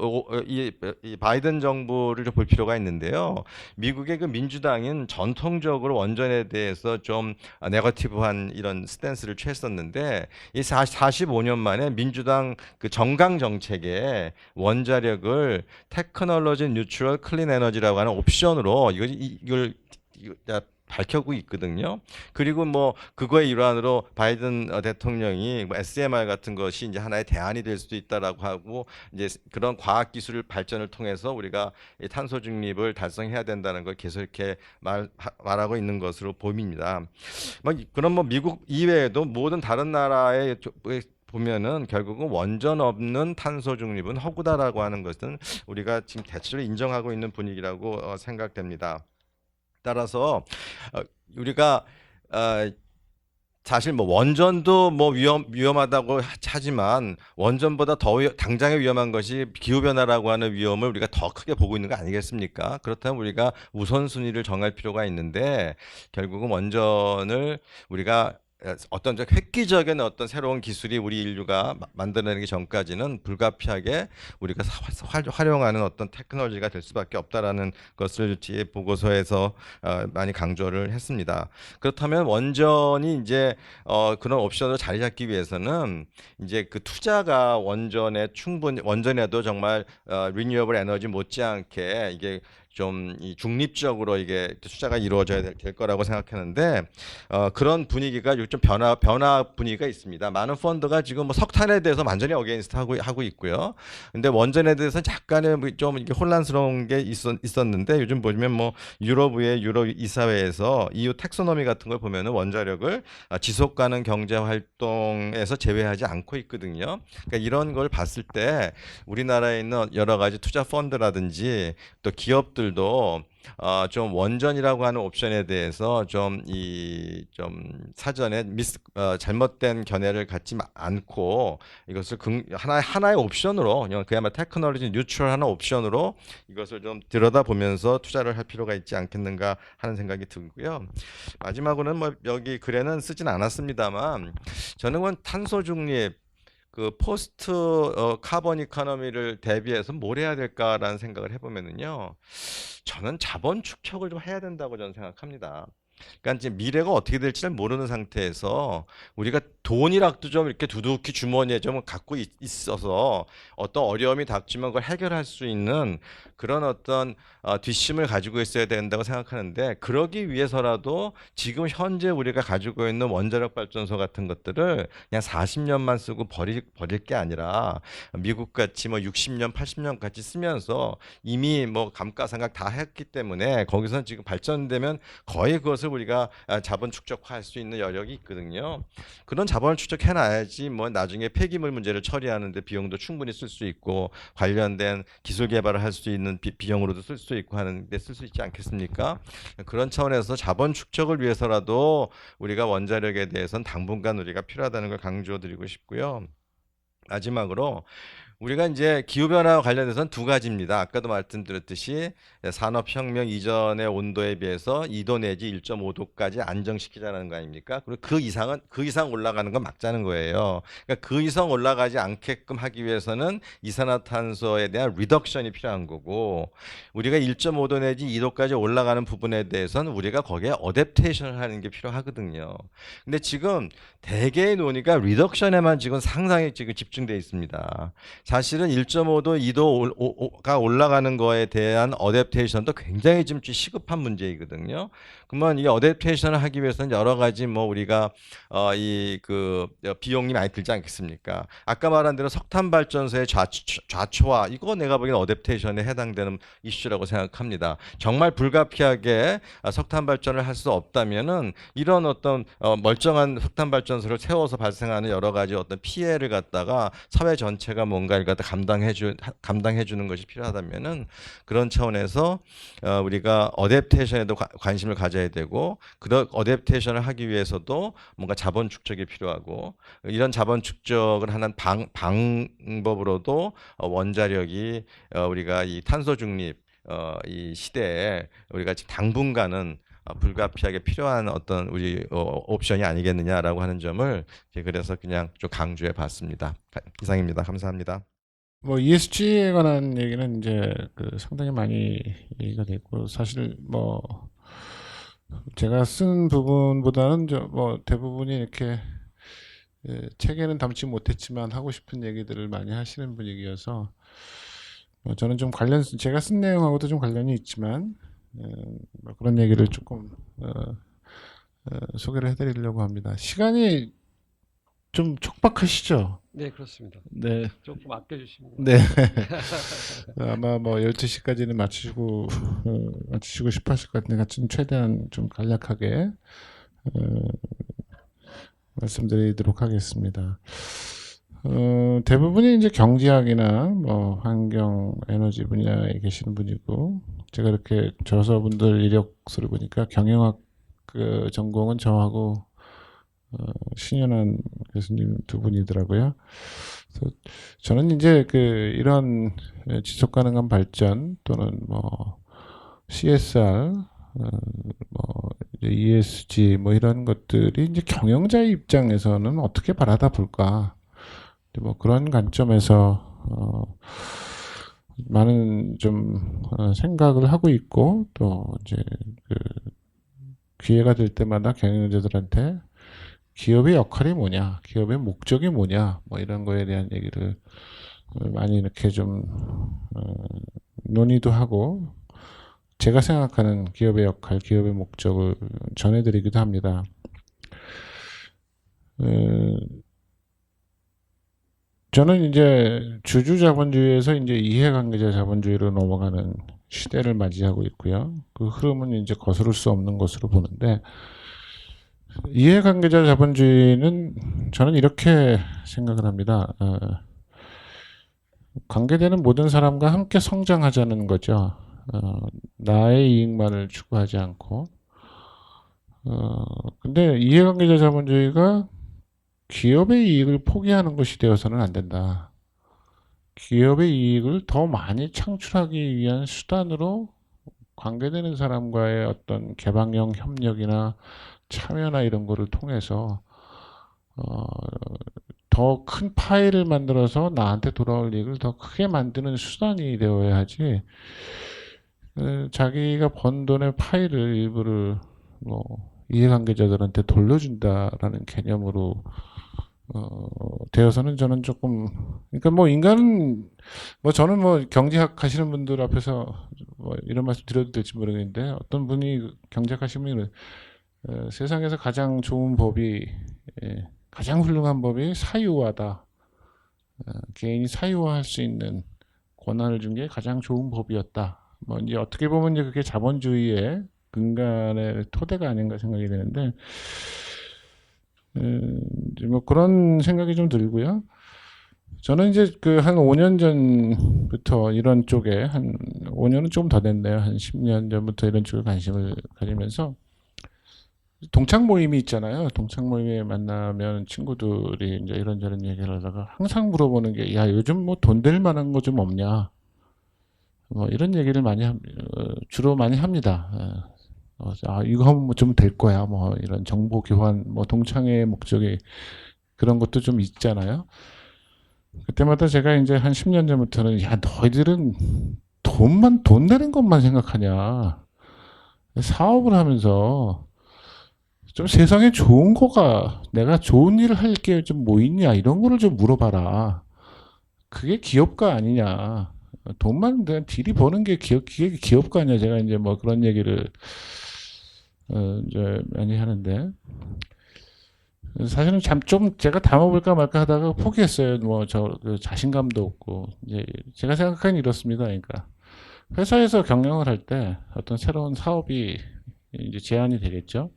이 바이든 정부를 좀 볼 필요가 있는데요. 미국의 그 민주당은 전통적으로 원전에 대해서 좀 네거티브한 이런 스탠스를 취했었는데 이 45년 만에 민주당 그 정강 정책에 원자력을 테크놀로지 뉴트럴 클린 에너지라고 하는 옵션으로 이걸 밝혀고 있거든요. 그리고 뭐 그거의 일환으로 바이든 대통령이 뭐 SMR 같은 것이 이제 하나의 대안이 될 수도 있다라고 하고 이제 그런 과학 기술 발전을 통해서 우리가 이 탄소 중립을 달성해야 된다는 걸 계속 이렇게 말하고 있는 것으로 보입니다. 그럼 뭐 미국 이외에도 모든 다른 나라에 보면은 결국은 원전 없는 탄소 중립은 허구다라고 하는 것은 우리가 지금 대체로 인정하고 있는 분위기라고 생각됩니다. 따라서 우리가 사실 뭐 원전도 뭐 위험하다고 하지만 원전보다 더 당장에 위험한 것이 기후 변화라고 하는 위험을 우리가 더 크게 보고 있는 거 아니겠습니까? 그렇다면 우리가 우선순위를 정할 필요가 있는데 결국은 원전을 우리가 어떤 획기적인 어떤 새로운 기술이 우리 인류가 만들어내기 전까지는 불가피하게 우리가 활용하는 어떤 테크놀로지가 될 수밖에 없다라는 것을 제 보고서에서 많이 강조를 했습니다. 그렇다면 원전이 이제 그런 옵션을 자리 잡기 위해서는 이제 그 투자가 원전에도 정말 리뉴어블 에너지 못지않게 이게 좀 중립적으로 이게 투자가 이루어져야 될 거라고 생각하는데 그런 분위기가 좀 변화 분위기가 있습니다. 많은 펀드가 지금 뭐 석탄에 대해서 완전히 어게인스트 하고 있고요. 근데 원전에 대해서 약간의 좀 이렇게 혼란스러운 게 있었는데 요즘 보면 뭐 유럽 이사회에서 EU 텍소노미 같은 걸 보면은 원자력을 지속 가능 경제 활동에서 제외하지 않고 있거든요. 그러니까 이런 걸 봤을 때 우리나라에 있는 여러 가지 투자 펀드라든지 또 기업들 분들도 좀 원전이라고 하는 옵션에 대해서 좀 사전에 잘못된 견해를 갖지 않고 이것을 하나의 옵션으로 그야말로 테크놀로지 뉴트럴한 옵션으로 이것을 좀 들여다보면서 투자를 할 필요가 있지 않겠는가 하는 생각이 들고요. 마지막으로는 뭐 여기 글에는 쓰진 않았습니다만 저는 탄소 중립 그 포스트 카본 이코노미를 대비해서 뭘 해야 될까라는 생각을 해보면은요, 저는 자본 축적을 좀 해야 된다고 저는 생각합니다. 그러니까 이제 미래가 어떻게 될지를 모르는 상태에서 우리가 돈이라도 좀 이렇게 두둑히 주머니에 좀 갖고 있어서 어떤 어려움이 닥치면 그걸 해결할 수 있는 그런 어떤 뒷심을 가지고 있어야 된다고 생각하는데, 그러기 위해서라도 지금 현재 우리가 가지고 있는 원자력 발전소 같은 것들을 그냥 40년만 쓰고 버릴 게 아니라 미국 같이 뭐 60년, 80년 같이 쓰면서 이미 뭐 감가상각 다 했기 때문에 거기서 지금 발전되면 거의 그것을 우리가 자본 축적화할 수 있는 여력이 있거든요. 그런 자본을 축적해놔야지 뭐 나중에 폐기물 문제를 처리하는데 비용도 충분히 쓸 수 있고 관련된 기술 개발을 할 수 있는 비용으로도 쓸 수 있고 하는데 쓸 수 있지 않겠습니까? 그런 차원에서 자본 축적을 위해서라도 우리가 원자력에 대해서는 당분간 우리가 필요하다는 걸 강조드리고 싶고요. 마지막으로 우리가 이제 기후변화와 관련해서는 두 가지입니다. 아까도 말씀드렸듯이 산업혁명 이전의 온도에 비해서 2도 내지 1.5도까지 안정시키자는 거 아닙니까? 그리고 그 이상 올라가는 건 막자는 거예요. 그러니까 그 이상 올라가지 않게끔 하기 위해서는 이산화탄소에 대한 리덕션이 필요한 거고, 우리가 1.5도 내지 2도까지 올라가는 부분에 대해서는 우리가 거기에 어댑테이션을 하는 게 필요하거든요. 근데 지금 대개의 논의가 리덕션에만 지금 상당히 지금 집중되어 있습니다. 사실은 1.5도, 2도가 올라가는 거에 대한 어댑테이션도 굉장히 좀 시급한 문제이거든요. 그러면 이 어댑테이션을 하기 위해서는 여러 가지 뭐 우리가 비용이 많이 들지 않겠습니까? 아까 말한 대로 석탄 발전소의 좌초화, 이거 내가 보기엔 어댑테이션에 해당되는 이슈라고 생각합니다. 정말 불가피하게 석탄 발전을 할 수 없다면은 이런 어떤 멀쩡한 석탄 발전소를 세워서 발생하는 여러 가지 어떤 피해를 갖다가 사회 전체가 뭔가 갖다 감당해 주는 것이 필요하다면은 그런 차원에서 우리가 어댑테이션에도 관심을 가져야 되고, 그런 어댑테이션을 하기 위해서도 뭔가 자본 축적이 필요하고, 이런 자본 축적을 하는 방법으로도 원자력이 우리가 이 탄소 중립 이 시대에 우리가 지금 당분간은 불가피하게 필요한 어떤 우리 옵션이 아니겠느냐라고 하는 점을 그래서 그냥 좀 강조해 봤습니다. 이상입니다. 감사합니다. 뭐 ESG에 관한 얘기는 이제 상당히 많이 얘기가 됐고, 사실 뭐 제가 쓴 부분보다는 뭐 대부분이 이렇게 책에는 담지 못했지만 하고 싶은 얘기들을 많이 하시는 분위기여서 뭐 저는 좀 제가 쓴 내용하고도 좀 관련이 있지만 뭐 그런 얘기를 조금 소개를 해드리려고 합니다. 시간이 좀 촉박하시죠? 네, 그렇습니다. 네. 조금 아껴주시면. 네. 아마 뭐 12시까지는 마치시고 싶어 하실 것 같은데, 같이 최대한 좀 간략하게 말씀드리도록 하겠습니다. 대부분이 이제 경제학이나 뭐 환경, 에너지 분야에 계시는 분이고, 제가 이렇게 저서분들 이력서를 보니까 경영학 전공은 저하고 신현한 교수님 두 분이더라고요. 그래서 저는 이제 이런 지속 가능한 발전 또는 뭐 CSR, 뭐 ESG 뭐 이런 것들이 이제 경영자의 입장에서는 어떻게 바라다 볼까? 뭐 그런 관점에서 많은 좀 생각을 하고 있고, 또 이제 기회가 될 때마다 경영자들한테 기업의 역할이 뭐냐, 기업의 목적이 뭐냐, 뭐 이런 거에 대한 얘기를 많이 이렇게 좀 논의도 하고, 제가 생각하는 기업의 역할, 기업의 목적을 전해드리기도 합니다. 저는 이제 주주자본주의에서 이제 이해관계자 자본주의로 넘어가는 시대를 맞이하고 있고요. 그 흐름은 이제 거스를 수 없는 것으로 보는데, 이해관계자 자본주의는 저는 이렇게 생각을 합니다. 관계되는 모든 사람과 함께 성장하자는 거죠. 나의 이익만을 추구하지 않고 근데 이해관계자 자본주의가 기업의 이익을 포기하는 것이 되어서는 안 된다. 기업의 이익을 더 많이 창출하기 위한 수단으로 관계되는 사람과의 어떤 개방형 협력이나 참여나 이런 거를 통해서 더 큰 파일을 만들어서 나한테 돌아올 이익을 더 크게 만드는 수단이 되어야 하지 자기가 번 돈의 파일을 일부를 뭐 이해관계자들한테 돌려준다라는 개념으로 되어서는 저는 조금 그러니까 뭐 인간은 뭐 저는 뭐 경제학 하시는 분들 앞에서 뭐 이런 말씀 드려도 될지 모르겠는데 어떤 분이 경제학 하시는 분이 세상에서 가장 좋은 법이 가장 훌륭한 법이 사유화다. 개인이 사유화할 수 있는 권한을 준 게 가장 좋은 법이었다. 뭐 이제 어떻게 보면 이제 그게 자본주의의 근간의 토대가 아닌가 생각이 되는데 이제 뭐 그런 생각이 좀 들고요. 저는 이제 그 한 5년 전부터 이런 쪽에 한 5년은 조금 더 됐네요. 한 10년 전부터 이런 쪽에 관심을 가지면서 동창 모임이 있잖아요. 동창 모임에 만나면 친구들이 이제 이런저런 얘기를 하다가 항상 물어보는 게, 야, 요즘 뭐 돈 될 만한 거 좀 없냐? 뭐 이런 얘기를 주로 많이 합니다. 이거 하면 뭐 좀 될 거야. 뭐 이런 정보 교환, 뭐 동창회의 목적이 그런 것도 좀 있잖아요. 그때마다 제가 이제 한 10년 전부터는, 야, 너희들은 돈 내는 것만 생각하냐? 사업을 하면서 좀 세상에 좋은 거가, 내가 좋은 일을 할 게 좀 뭐 있냐, 이런 거를 좀 물어봐라. 그게 기업가 아니냐. 돈만 그냥 딜이 버는 게 기업가 아니야. 제가 이제 뭐 그런 얘기를 이제 많이 하는데, 사실은 좀 제가 담아볼까 말까 하다가 포기했어요. 뭐 그 자신감도 없고. 이제 제가 생각하기엔 이렇습니다. 그러니까 회사에서 경영을 할 때 어떤 새로운 사업이 이제 제안이 되겠죠.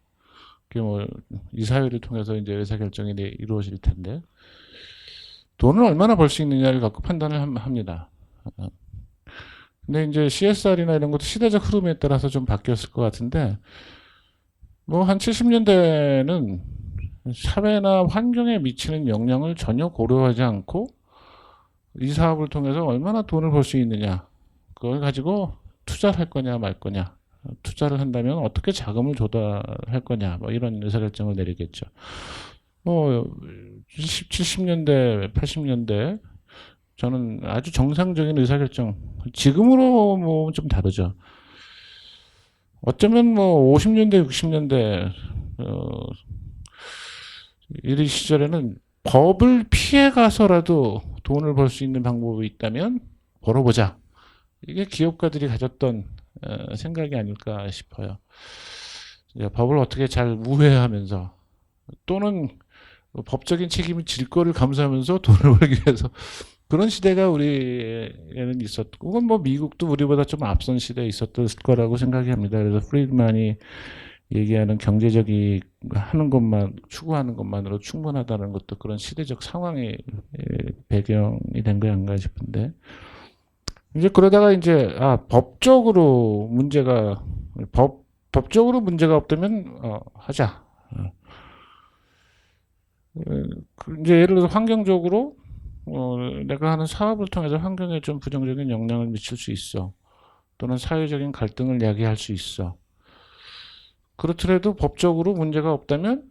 그게 뭐 이사회를 통해서 이제 의사결정이 이루어질 텐데, 돈을 얼마나 벌 수 있느냐를 갖고 판단을 합니다. 근데 이제 CSR이나 이런 것도 시대적 흐름에 따라서 좀 바뀌었을 것 같은데, 뭐 한 70년대는 사회나 환경에 미치는 영향을 전혀 고려하지 않고 이 사업을 통해서 얼마나 돈을 벌 수 있느냐, 그걸 가지고 투자를 할 거냐 말 거냐, 투자를 한다면 어떻게 자금을 조달할 거냐, 뭐 이런 의사결정을 내리겠죠. 뭐 70년대, 80년대 저는 아주 정상적인 의사결정, 지금으로 뭐 좀 다르죠. 어쩌면 뭐 50년대, 60년대 이 시절에는 법을 피해 가서라도 돈을 벌 수 있는 방법이 있다면 벌어보자. 이게 기업가들이 가졌던 생각이 아닐까 싶어요. 법을 어떻게 잘 우회하면서, 또는 법적인 책임을 질 거를 감수하면서 돈을 벌기 위해서, 그런 시대가 우리에는 있었고, 그건 뭐 미국도 우리보다 좀 앞선 시대에 있었을 거라고 생각이 합니다. 그래서 프리드만이 얘기하는 경제적 이익 하는 것만, 추구하는 것만으로 충분하다는 것도 그런 시대적 상황의 배경이 된 거 아닌가 싶은데, 이제 그러다가 이제 법적으로 문제가 없다면 하자. 이제 예를 들어서 환경적으로 내가 하는 사업을 통해서 환경에 좀 부정적인 영향을 미칠 수 있어. 또는 사회적인 갈등을 야기할 수 있어. 그렇더라도 법적으로 문제가 없다면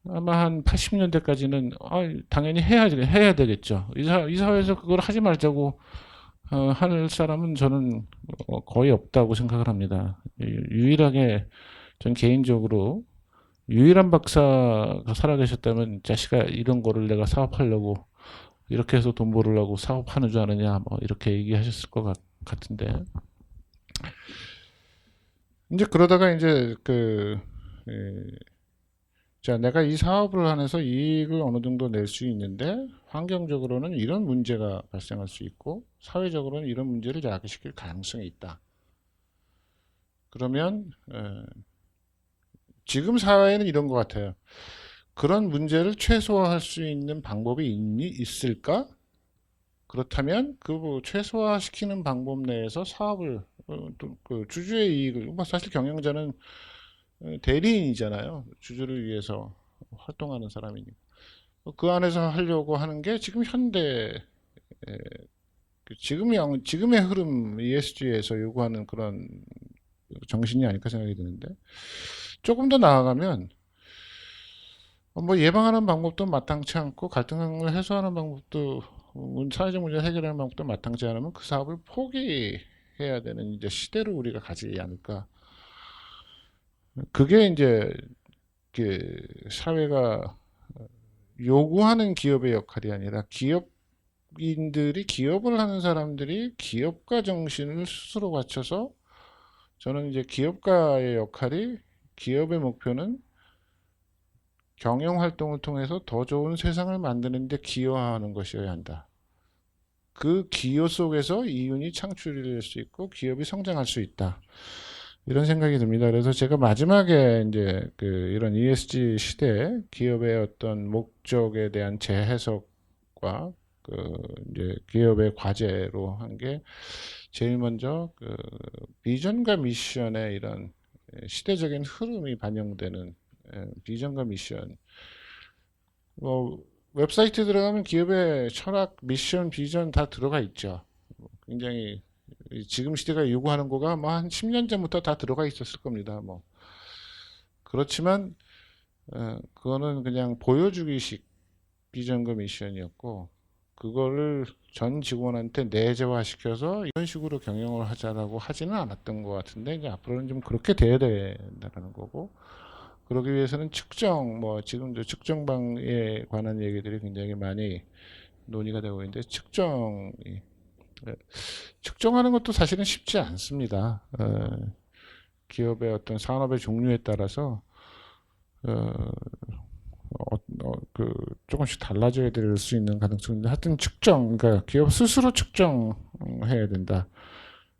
아마 한 80년대까지는 당연히 해야 되겠죠. 이 사회에서 그걸 하지 말자고 할 사람은 저는 거의 없다고 생각을 합니다. 유일하게 전 개인적으로 유일한 박사가 살아계셨다면, 자식아 이런 거를 내가 사업하려고 이렇게 해서 돈 벌으려고 사업하는 줄 아느냐, 뭐 이렇게 얘기하셨을 것 같은데, 이제 그러다가 이제 자, 내가 이 사업을 하면서 이익을 어느 정도 낼 수 있는데 환경적으로는 이런 문제가 발생할 수 있고 사회적으로는 이런 문제를 야기시킬 가능성이 있다. 그러면 지금 사회는 이런 것 같아요. 그런 문제를 최소화할 수 있는 방법이 있을까? 그렇다면 그 최소화시키는 방법 내에서 사업을 또 그 주주의 이익을 뭐 사실 경영자는 대리인이잖아요. 주주를 위해서 활동하는 사람이니까 그 안에서 하려고 하는 게 지금 현대 지금의 흐름 ESG에서 요구하는 그런 정신이 아닐까 생각이 드는데 조금 더 나아가면 뭐 예방하는 방법도 마땅치 않고 갈등을 해소하는 방법도 사회적 문제를 해결하는 방법도 마땅치 않으면 그 사업을 포기해야 되는 이제 시대로 우리가 가지 않을까. 그게 이제 그 사회가 요구하는 기업의 역할이 아니라 기업을 하는 사람들이 기업가 정신을 스스로 갖춰서 저는 이제 기업가의 역할이 기업의 목표는 경영 활동을 통해서 더 좋은 세상을 만드는 데 기여하는 것이어야 한다. 그 기여 속에서 이윤이 창출될 수 있고 기업이 성장할 수 있다. 이런 생각이 듭니다. 그래서 제가 마지막에 이제 이런 ESG 시대에 기업의 어떤 목적에 대한 재해석과 이제 기업의 과제로 한 게 제일 먼저 비전과 미션의 이런 시대적인 흐름이 반영되는 비전과 미션. 웹사이트 들어가면 기업의 철학, 미션, 비전 다 들어가 있죠. 굉장히 지금 시대가 요구하는 거가 뭐 한 10년 전부터 다 들어가 있었을 겁니다. 뭐 그렇지만 그거는 그냥 보여주기식 비전과 미션이었고 그거를 전 직원한테 내재화시켜서 이런 식으로 경영을 하자라고 하지는 않았던 것 같은데 이제 앞으로는 좀 그렇게 돼야 된다는 거고 그러기 위해서는 측정 뭐 지금도 측정방에 관한 얘기들이 굉장히 많이 논의가 되고 있는데 측정하는 것도 사실은 쉽지 않습니다. 기업의 어떤 산업의 종류에 따라서 조금씩 달라져야 될 수 있는 가능성인데 하여튼 그러니까 기업 스스로 측정해야 된다.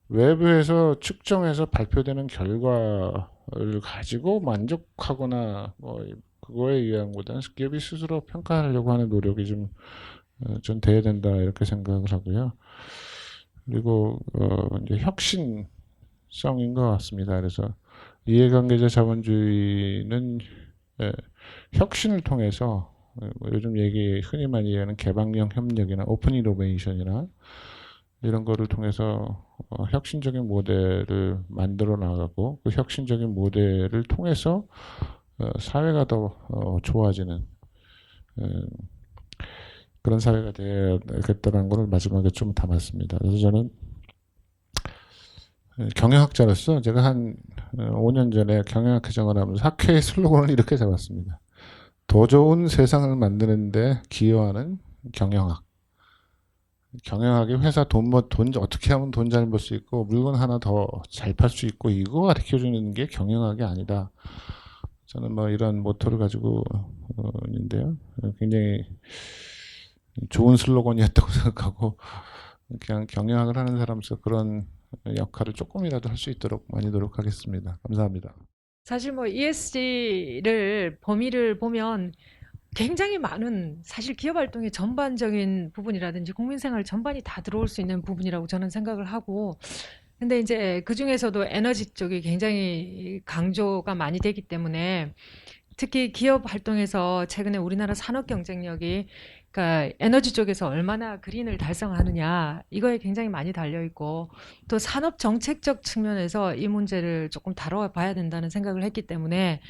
외부에서 측정해서 발표되는 결과를 가지고 만족하거나 뭐 그거에 의한 보다는 기업이 스스로 평가하려고 하는 노력이 좀 돼야 된다 이렇게 생각을 하고요. 그리고 이제 혁신성인 것 같습니다. 그래서 이해관계자 자본주의는 혁신을 통해서 요즘 흔히 많이 얘기하는 개방형 협력이나 오픈 이노베이션이나 이런 거를 통해서 혁신적인 모델을 만들어 나가고 그 혁신적인 모델을 통해서 사회가 더 좋아지는 그런 사회가 되겠다는 것을 마지막에 좀 담았습니다. 그래서 저는 경영학자로서 제가 한 5년 전에 경영학 개정을 하면서 학회의 슬로건을 이렇게 잡았습니다. 더 좋은 세상을 만드는데 기여하는 경영학. 경영학이 회사 돈 어떻게 하면 돈 잘 벌 수 있고 물건 하나 더 잘 팔 수 있고 이거 가르쳐주는 게 경영학이 아니다. 저는 뭐 이런 모토를 가지고 있는데요. 굉장히 좋은 슬로건이었다고 생각하고 그냥 경영학을 하는 사람으로서 그런 역할을 조금이라도 할 수 있도록 많이 노력하겠습니다. 감사합니다. 사실 뭐 ESG를 범위를 보면 굉장히 많은 사실 기업 활동의 전반적인 부분이라든지 국민생활 전반이 다 들어올 수 있는 부분이라고 저는 생각을 하고 근데 이제 그 중에서도 에너지 쪽이 굉장히 강조가 많이 되기 때문에 특히 기업 활동에서 최근에 우리나라 산업 경쟁력이 그러니까 에너지 쪽에서 얼마나 그린을 달성하느냐 이거에 굉장히 많이 달려 있고 또 산업 정책적 측면에서 이 문제를 조금 다뤄봐야 된다는 생각을 했기 때문에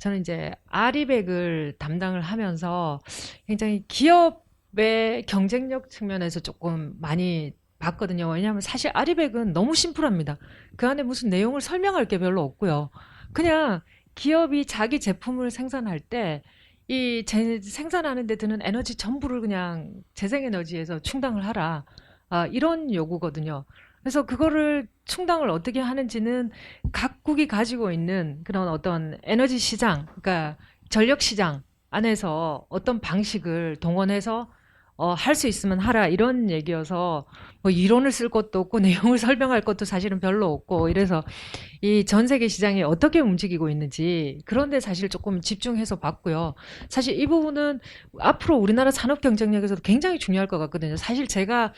저는 이제 아리백을 담당을 하면서 굉장히 기업의 경쟁력 측면에서 조금 많이 봤거든요. 왜냐하면 사실 아리백은 너무 심플합니다. 그 안에 무슨 내용을 설명할 게 별로 없고요. 그냥 기업이 자기 제품을 생산할 때 이 생산하는 데 드는 에너지 전부를 그냥 재생에너지에서 충당을 하라. 이런 요구거든요. 그래서 그거를 충당을 어떻게 하는지는 각국이 가지고 있는 그런 어떤 에너지 시장, 그러니까 전력 시장 안에서 어떤 방식을 동원해서 할 수 있으면 하라 이런 얘기여서 뭐 이론을 쓸 것도 없고 내용을 설명할 것도 사실은 별로 없고 이래서 이 전 세계 시장이 어떻게 움직이고 있는지 그런데 사실 조금 집중해서 봤고요. 사실 이 부분은 앞으로 우리나라 산업 경쟁력에서도 굉장히 중요할 것 같거든요. 사실 제가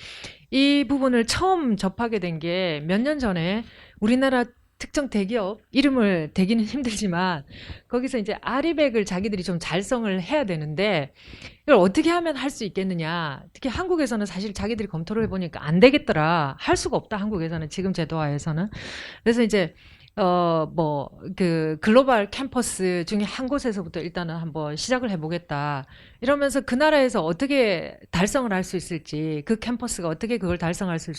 이 부분을 처음 접하게 된 게 몇 년 전에 우리나라 특정 대기업 이름을 대기는 힘들지만 거기서 이제 아리백을 자기들이 좀 잘성을 해야 되는데 이걸 어떻게 하면 할 수 있겠느냐. 특히 한국에서는 사실 자기들이 검토를 해보니까 안 되겠더라. 할 수가 없다. 한국에서는 지금 제도하에서는. 그래서 이제 뭐 그 글로벌 캠퍼스 중에 한 곳에서부터 일단은 한번 시작을 해보겠다. 이러면서 그 나라에서 어떻게 달성을 할 수 있을지, 그 캠퍼스가 어떻게 그걸 달성할 수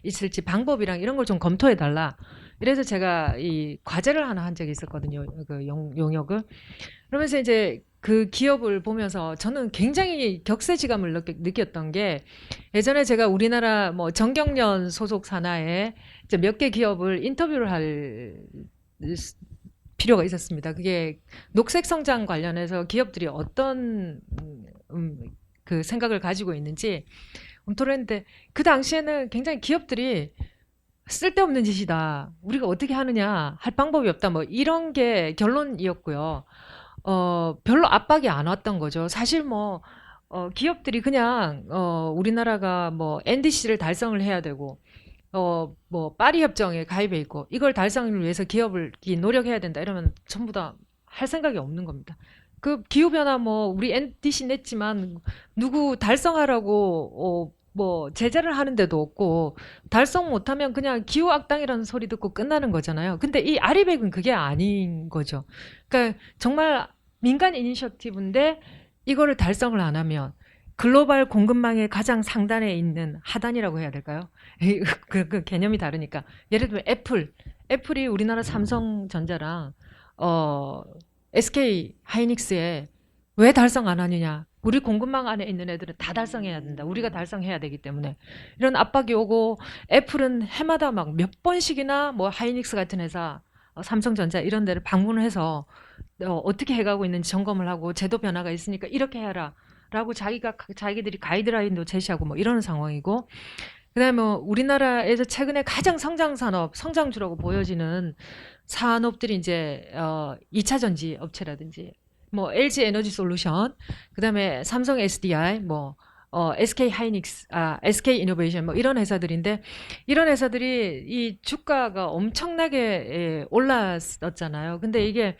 있을지 방법이랑 이런 걸 좀 검토해 달라. 이래서 제가 이 과제를 하나 한 적이 있었거든요. 그 용역을. 그러면서 이제 그 기업을 보면서 저는 굉장히 격세지감을 느꼈던 게 예전에 제가 우리나라 뭐 정경련 소속 산하에 이제 몇 개 기업을 인터뷰를 할 필요가 있었습니다. 그게 녹색 성장 관련해서 기업들이 어떤 그 생각을 가지고 있는지 검토를 했는데 그 당시에는 굉장히 기업들이 쓸데없는 짓이다. 우리가 어떻게 하느냐 할 방법이 없다. 뭐 이런 게 결론이었고요. 별로 압박이 안 왔던 거죠. 사실 뭐 기업들이 그냥 우리나라가 뭐 NDC를 달성을 해야 되고 뭐 파리 협정에 가입해 있고 이걸 달성을 위해서 기업이 노력해야 된다 이러면 전부 다 할 생각이 없는 겁니다. 그 기후 변화 뭐 우리 NDC 냈지만 누구 달성하라고 뭐 제재를 하는 데도 없고 달성 못하면 그냥 기후 악당이라는 소리 듣고 끝나는 거잖아요. 근데 이 아리백은 그게 아닌 거죠. 그러니까 정말 민간 이니셔티브인데 이거를 달성을 안 하면 글로벌 공급망의 가장 상단에 있는 하단이라고 해야 될까요? 그 개념이 다르니까. 예를 들면 애플이 우리나라 삼성전자랑 SK 하이닉스에 왜 달성 안 하느냐? 우리 공급망 안에 있는 애들은 다 달성해야 된다. 우리가 달성해야 되기 때문에 이런 압박이 오고 애플은 해마다 막 몇 번씩이나 뭐 하이닉스 같은 회사, 삼성전자 이런 데를 방문을 해서 어떻게 해가고 있는지 점검을 하고 제도 변화가 있으니까 이렇게 해라라고 자기들이 가이드라인도 제시하고 뭐 이런 상황이고. 그다음에 뭐 우리나라에서 최근에 가장 성장주라고 보여지는 산업들이 이제 2차 전지 업체라든지 뭐 LG 에너지 솔루션, 그다음에 삼성 SDI, 뭐 SK 하이닉스, SK 이노베이션 뭐 이런 회사들인데 이런 회사들이 이 주가가 엄청나게 올랐었잖아요. 근데 이게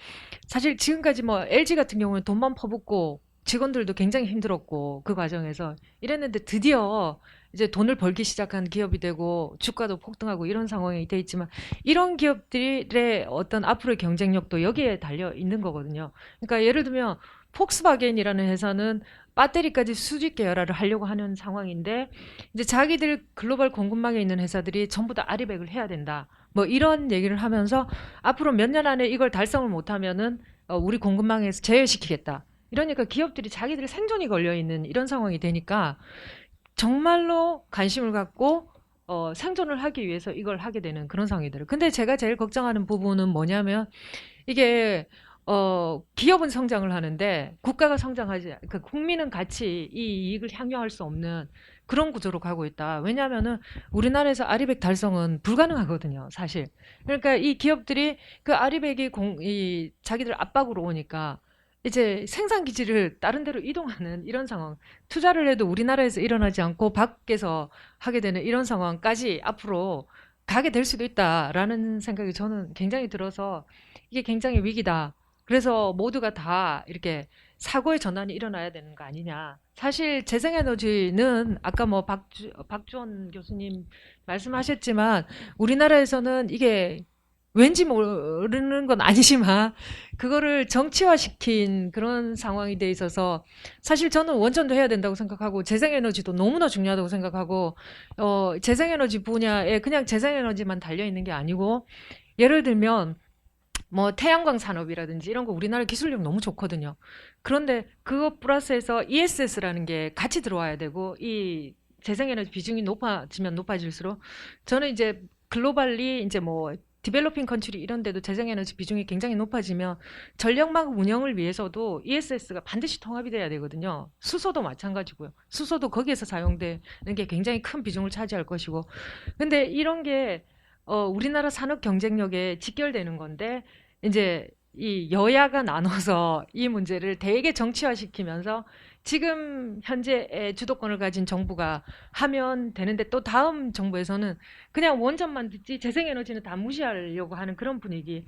사실 지금까지 뭐 LG 같은 경우는 돈만 퍼붓고 직원들도 굉장히 힘들었고 그 과정에서 이랬는데 드디어 이제 돈을 벌기 시작한 기업이 되고 주가도 폭등하고 이런 상황이 돼 있지만 이런 기업들의 어떤 앞으로의 경쟁력도 여기에 달려 있는 거거든요. 그러니까 예를 들면 폭스바겐이라는 회사는 배터리까지 수직 계열화를 하려고 하는 상황인데 이제 자기들 글로벌 공급망에 있는 회사들이 전부 다 아리백을 해야 된다. 뭐 이런 얘기를 하면서 앞으로 몇 년 안에 이걸 달성을 못하면은 우리 공급망에서 제외시키겠다. 이러니까 기업들이 자기들 생존이 걸려 있는 이런 상황이 되니까 정말로 관심을 갖고 생존을 하기 위해서 이걸 하게 되는 그런 상황이더라고요. 근데 제가 제일 걱정하는 부분은 뭐냐면 이게 기업은 성장을 하는데 국가가 성장하지, 그 국민은 같이 이 이익을 향유할 수 없는 그런 구조로 가고 있다. 왜냐하면은 우리나라에서 아리백 달성은 불가능하거든요, 사실. 그러니까 이 기업들이 그 아리백이 이 자기들 압박으로 오니까 이제 생산 기지를 다른 데로 이동하는 이런 상황, 투자를 해도 우리나라에서 일어나지 않고 밖에서 하게 되는 이런 상황까지 앞으로 가게 될 수도 있다라는 생각이 저는 굉장히 들어서 이게 굉장히 위기다. 그래서 모두가 다 이렇게 사고의 전환이 일어나야 되는 거 아니냐. 사실 재생에너지는 아까 뭐 박주원 교수님 말씀하셨지만 우리나라에서는 이게 왠지 모르는 건 아니지만 그거를 정치화시킨 그런 상황이 돼 있어서 사실 저는 원전도 해야 된다고 생각하고 재생에너지도 너무나 중요하다고 생각하고 재생에너지 분야에 그냥 재생에너지만 달려 있는 게 아니고 예를 들면 뭐 태양광 산업이라든지 이런 거 우리나라 기술력 너무 좋거든요. 그런데 그거 플러스해서 ESS라는 게 같이 들어와야 되고 이 재생에너지 비중이 높아지면 높아질수록 저는 이제 글로벌리 이제 뭐 디벨로핑 컨트리 이런 데도 재생에너지 비중이 굉장히 높아지면 전력망 운영을 위해서도 ESS가 반드시 통합이 돼야 되거든요. 수소도 마찬가지고요. 수소도 거기에서 사용되는 게 굉장히 큰 비중을 차지할 것이고. 근데 이런 게 우리나라 산업 경쟁력에 직결되는 건데 이제 이 여야가 나눠서 이 문제를 되게 정치화시키면서 지금 현재의 주도권을 가진 정부가 하면 되는데 또 다음 정부에서는 그냥 원전만 듣지 재생에너지는 다 무시하려고 하는 그런 분위기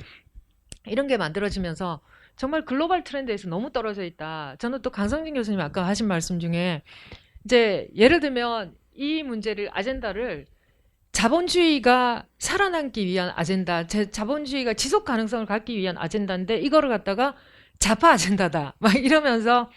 이런 게 만들어지면서 정말 글로벌 트렌드에서 너무 떨어져 있다. 저는 또 강성진 교수님 아까 하신 말씀 중에 이제 예를 들면 이 문제를 아젠다를 자본주의가 살아남기 위한 아젠다, 자본주의가 지속 가능성을 갖기 위한 아젠다인데 이거를 갖다가 좌파 아젠다다 막 이러면서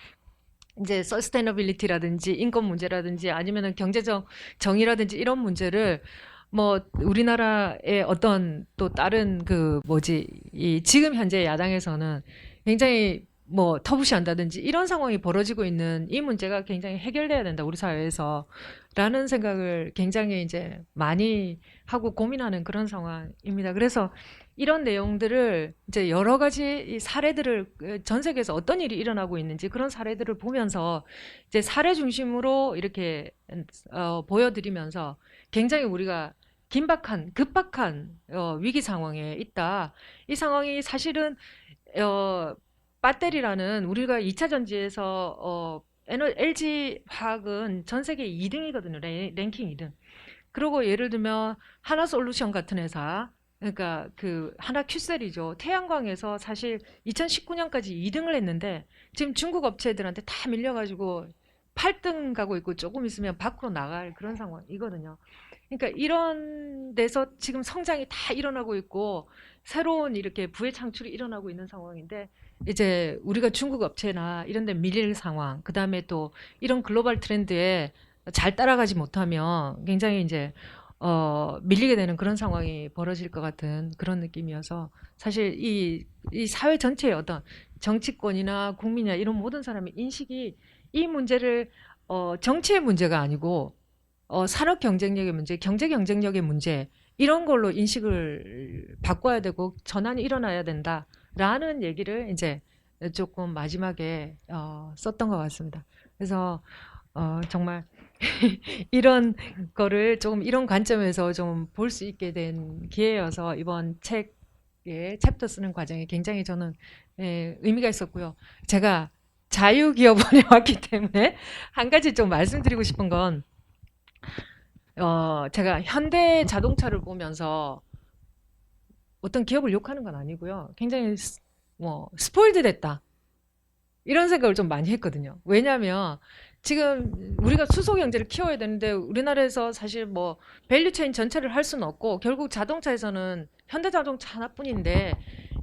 이제 서스테너빌리티라든지 인권 문제라든지 아니면은 경제적 정의라든지 이런 문제를 뭐 우리나라의 어떤 또 다른 그 뭐지 이 지금 현재 야당에서는 굉장히 뭐 터부시한다든지 이런 상황이 벌어지고 있는 이 문제가 굉장히 해결돼야 된다 우리 사회에서라는 생각을 굉장히 이제 많이 하고 고민하는 그런 상황입니다. 그래서 이런 내용들을 이제 여러 가지 이 사례들을 전 세계에서 어떤 일이 일어나고 있는지 그런 사례들을 보면서 이제 사례 중심으로 이렇게 보여드리면서 굉장히 우리가 급박한 위기 상황에 있다. 이 상황이 사실은 배터리라는 우리가 2차 전지에서 LG 화학은 전 세계 2등이거든요. 랭킹 2등. 그리고 예를 들면 하나솔루션 같은 회사, 그러니까 그 하나 큐셀이죠. 태양광에서 사실 2019년까지 2등을 했는데 지금 중국 업체들한테 다 밀려가지고 8등 가고 있고 조금 있으면 밖으로 나갈 그런 상황이거든요. 그러니까 이런 데서 지금 성장이 다 일어나고 있고 새로운 이렇게 부의 창출이 일어나고 있는 상황인데 이제 우리가 중국 업체나 이런 데 밀릴 상황, 그다음에 또 이런 글로벌 트렌드에 잘 따라가지 못하면 굉장히 이제 밀리게 되는 그런 상황이 벌어질 것 같은 그런 느낌이어서 사실 이 사회 전체의 어떤 정치권이나 국민이나 이런 모든 사람의 인식이 이 문제를 정치의 문제가 아니고 산업 경쟁력의 문제, 경제 경쟁력의 문제 이런 걸로 인식을 바꿔야 되고 전환이 일어나야 된다라는 얘기를 이제 조금 마지막에 썼던 것 같습니다. 그래서 정말 이런 거를 좀 이런 관점에서 좀 볼 수 있게 된 기회여서 이번 책의 챕터 쓰는 과정에 굉장히 저는 의미가 있었고요. 제가 자유기업원에 왔기 때문에 한 가지 좀 말씀드리고 싶은 건 제가 현대 자동차를 보면서 어떤 기업을 욕하는 건 아니고요. 굉장히 스포일드 됐다. 이런 생각을 좀 많이 했거든요. 왜냐하면 지금 우리가 수소 경제를 키워야 되는데 우리나라에서 사실 뭐 밸류체인 전체를 할 수는 없고 결국 자동차에서는 현대자동차 하나뿐인데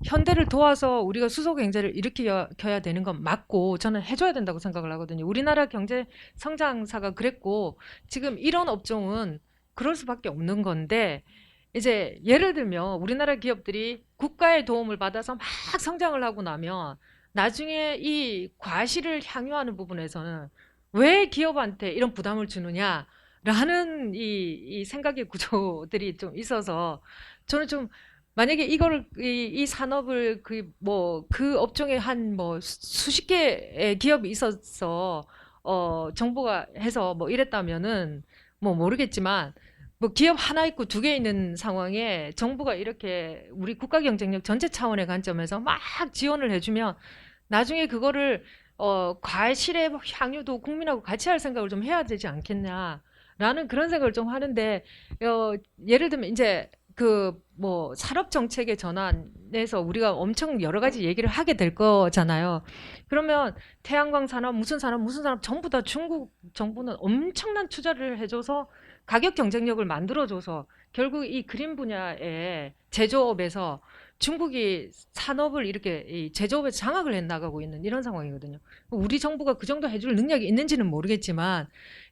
현대를 도와서 우리가 수소 경제를 일으켜야 되는 건 맞고 저는 해줘야 된다고 생각을 하거든요. 우리나라 경제 성장사가 그랬고 지금 이런 업종은 그럴 수밖에 없는 건데 이제 예를 들면 우리나라 기업들이 국가의 도움을 받아서 막 성장을 하고 나면 나중에 이 과실을 향유하는 부분에서는 왜 기업한테 이런 부담을 주느냐라는 이 생각의 구조들이 좀 있어서 저는 좀 만약에 이거를 이 산업을 그 업종에 한 뭐 수십 개의 기업이 있어서 정부가 해서 뭐 이랬다면은 뭐 모르겠지만 뭐 기업 하나 있고 두 개 있는 상황에 정부가 이렇게 우리 국가 경쟁력 전체 차원의 관점에서 막 지원을 해주면 나중에 그거를 과실의 향유도 국민하고 같이 할 생각을 좀 해야 되지 않겠냐라는 그런 생각을 좀 하는데 예를 들면 이제 그 뭐 산업 정책의 전환에서 우리가 엄청 여러 가지 얘기를 하게 될 거잖아요. 그러면 태양광 산업 무슨 산업 전부 다 중국 정부는 엄청난 투자를 해줘서 가격 경쟁력을 만들어줘서 결국 이 그린 분야의 제조업에서 중국이 산업을 이렇게 이 제조업에서 장악을 해 나가고 있는 이런 상황이거든요. 우리 정부가 그 정도 해줄 능력이 있는지는 모르겠지만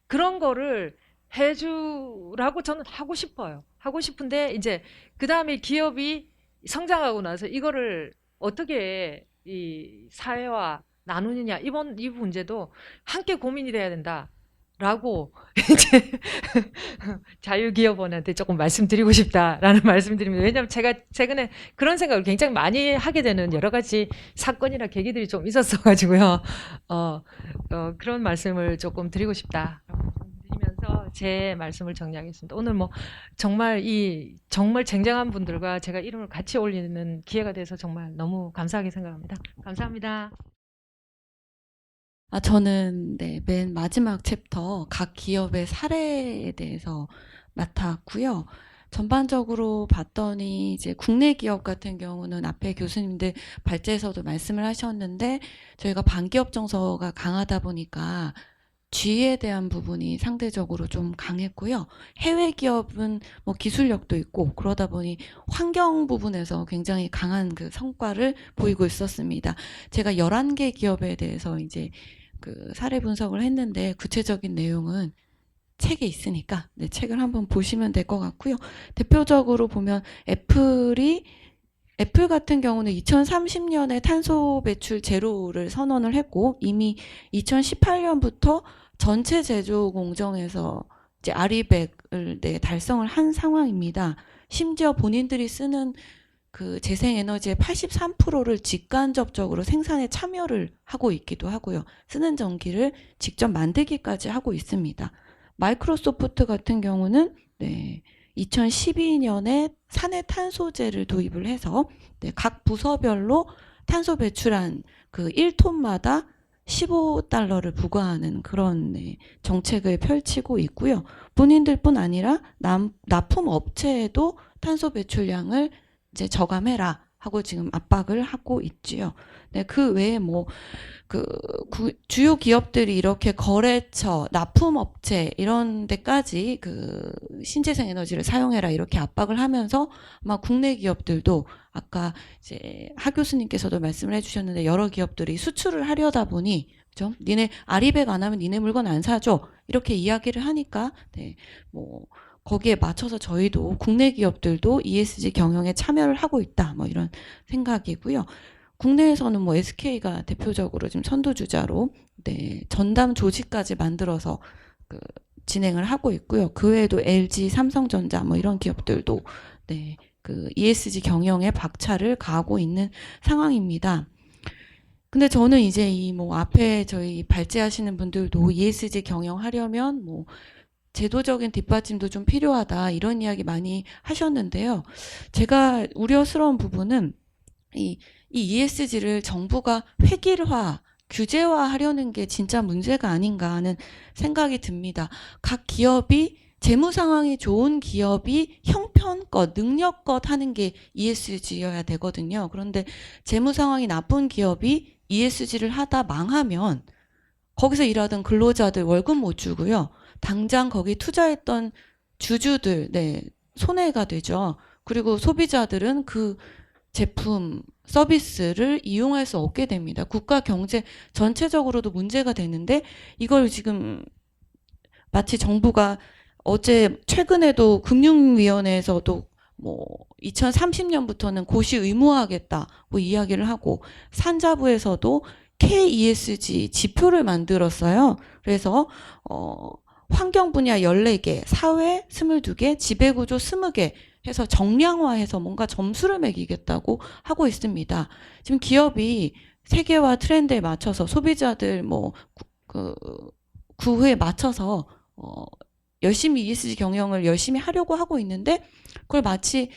그런 거를 해주라고 저는 하고 싶어요. 하고 싶은데 이제 그 다음에 기업이 성장하고 나서 이거를 어떻게 이 사회와 나누느냐 이 문제도 함께 고민이 돼야 된다라고 이제 자유기업원한테 조금 말씀드리고 싶다라는 말씀드립니다. 왜냐하면 제가 최근에 그런 생각을 굉장히 많이 하게 되는 여러 가지 사건이나 계기들이 좀 있었어가지고요. 그런 말씀을 조금 드리고 싶다. 드리면서 제 말씀을 정리하겠습니다. 오늘 뭐 정말 정말 쟁쟁한 분들과 제가 이름을 같이 올리는 기회가 돼서 정말 너무 감사하게 생각합니다. 감사합니다. 저는 맨 마지막 챕터 각 기업의 사례에 대해서 맡았고요. 전반적으로 봤더니 이제 국내 기업 같은 경우는 앞에 교수님들 발제에서도 말씀을 하셨는데 저희가 반기업 정서가 강하다 보니까 G에 대한 부분이 상대적으로 좀 강했고요. 해외 기업은 뭐 기술력도 있고 그러다 보니 환경 부분에서 굉장히 강한 그 성과를 보이고 있었습니다. 제가 11개 기업에 대해서 이제 그 사례 분석을 했는데 구체적인 내용은 책에 있으니까 책을 한번 보시면 될 것 같고요. 대표적으로 보면 애플 같은 경우는 2030년에 탄소 배출 제로를 선언을 했고 이미 2018년부터 전체 제조 공정에서 이제 아리백을 달성을 한 상황입니다. 심지어 본인들이 쓰는 그 재생에너지의 83%를 직간접적으로 생산에 참여를 하고 있기도 하고요. 쓰는 전기를 직접 만들기까지 하고 있습니다. 마이크로소프트 같은 경우는 2012년에 산해 탄소제를 도입을 해서 각 부서별로 탄소 배출한 그 1톤마다 $15를 부과하는 그런 정책을 펼치고 있고요. 본인들뿐 아니라 납품 업체에도 탄소 배출량을 이제 저감해라 하고 지금 압박을 하고 있지요. 그 외에 주요 기업들이 이렇게 거래처, 납품업체 이런 데까지 그 신재생 에너지를 사용해라 이렇게 압박을 하면서 아마 국내 기업들도 아까 이제 하 교수님께서도 말씀을 해주셨는데 여러 기업들이 수출을 하려다 보니 그죠? 니네 아리백 안 하면 니네 물건 안 사줘 이렇게 이야기를 하니까 거기에 맞춰서 저희도 국내 기업들도 ESG 경영에 참여를 하고 있다 이런 생각이고요. 국내에서는 SK가 대표적으로 지금 선두주자로 전담 조직까지 만들어서 진행을 하고 있고요. 그 외에도 LG, 삼성전자 이런 기업들도 그 ESG 경영에 박차를 가하고 있는 상황입니다. 근데 저는 이제 앞에 저희 발제하시는 분들도 ESG 경영하려면 제도적인 뒷받침도 좀 필요하다 이런 이야기 많이 하셨는데요. 제가 우려스러운 부분은 이 ESG를 정부가 획일화, 규제화하려는 게 진짜 문제가 아닌가 하는 생각이 듭니다. 각 기업이 재무 상황이 좋은 기업이 형편껏, 능력껏 하는 게 ESG여야 되거든요. 그런데 재무 상황이 나쁜 기업이 ESG를 하다 망하면 거기서 일하던 근로자들 월급 못 주고요. 당장 거기 투자했던 주주들 손해가 되죠. 그리고 소비자들은 그 제품, 서비스를 이용할 수 없게 됩니다. 국가 경제 전체적으로도 문제가 되는데 이걸 지금 마치 정부가 최근에도 금융위원회에서도 2030년부터는 고시 의무화하겠다 이야기를 하고 산자부에서도 KESG 지표를 만들었어요. 그래서 환경 분야 14개, 사회 22개, 지배구조 20개 해서 정량화해서 뭔가 점수를 매기겠다고 하고 있습니다. 지금 기업이 세계화 트렌드에 맞춰서 소비자들 구호에 맞춰서 열심히 ESG 경영을 열심히 하려고 하고 있는데 그걸 마치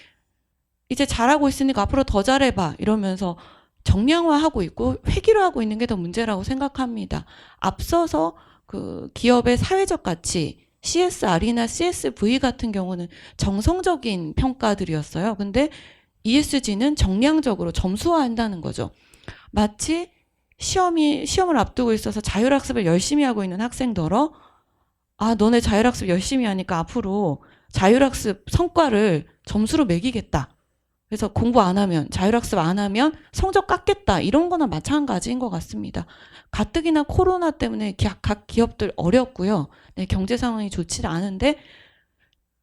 이제 잘하고 있으니까 앞으로 더 잘해봐 이러면서 정량화하고 있고 획일화하고 있는 게 더 문제라고 생각합니다. 앞서서 그 기업의 사회적 가치, CSR이나 CSV 같은 경우는 정성적인 평가들이었어요. 근데 ESG는 정량적으로 점수화한다는 거죠. 마치 시험을 앞두고 있어서 자율학습을 열심히 하고 있는 학생더러 너네 자율학습 열심히 하니까 앞으로 자율학습 성과를 점수로 매기겠다. 그래서 공부 안 하면, 자율학습 안 하면 성적 깎겠다. 이런 거나 마찬가지인 것 같습니다. 가뜩이나 코로나 때문에 각 기업들 어렵고요. 경제 상황이 좋지 않은데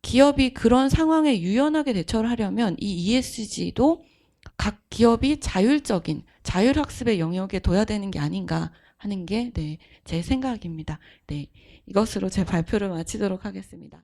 기업이 그런 상황에 유연하게 대처를 하려면 이 ESG도 각 기업이 자율적인 자율학습의 영역에 둬야 되는 게 아닌가 하는 게 제 생각입니다. 이것으로 제 발표를 마치도록 하겠습니다.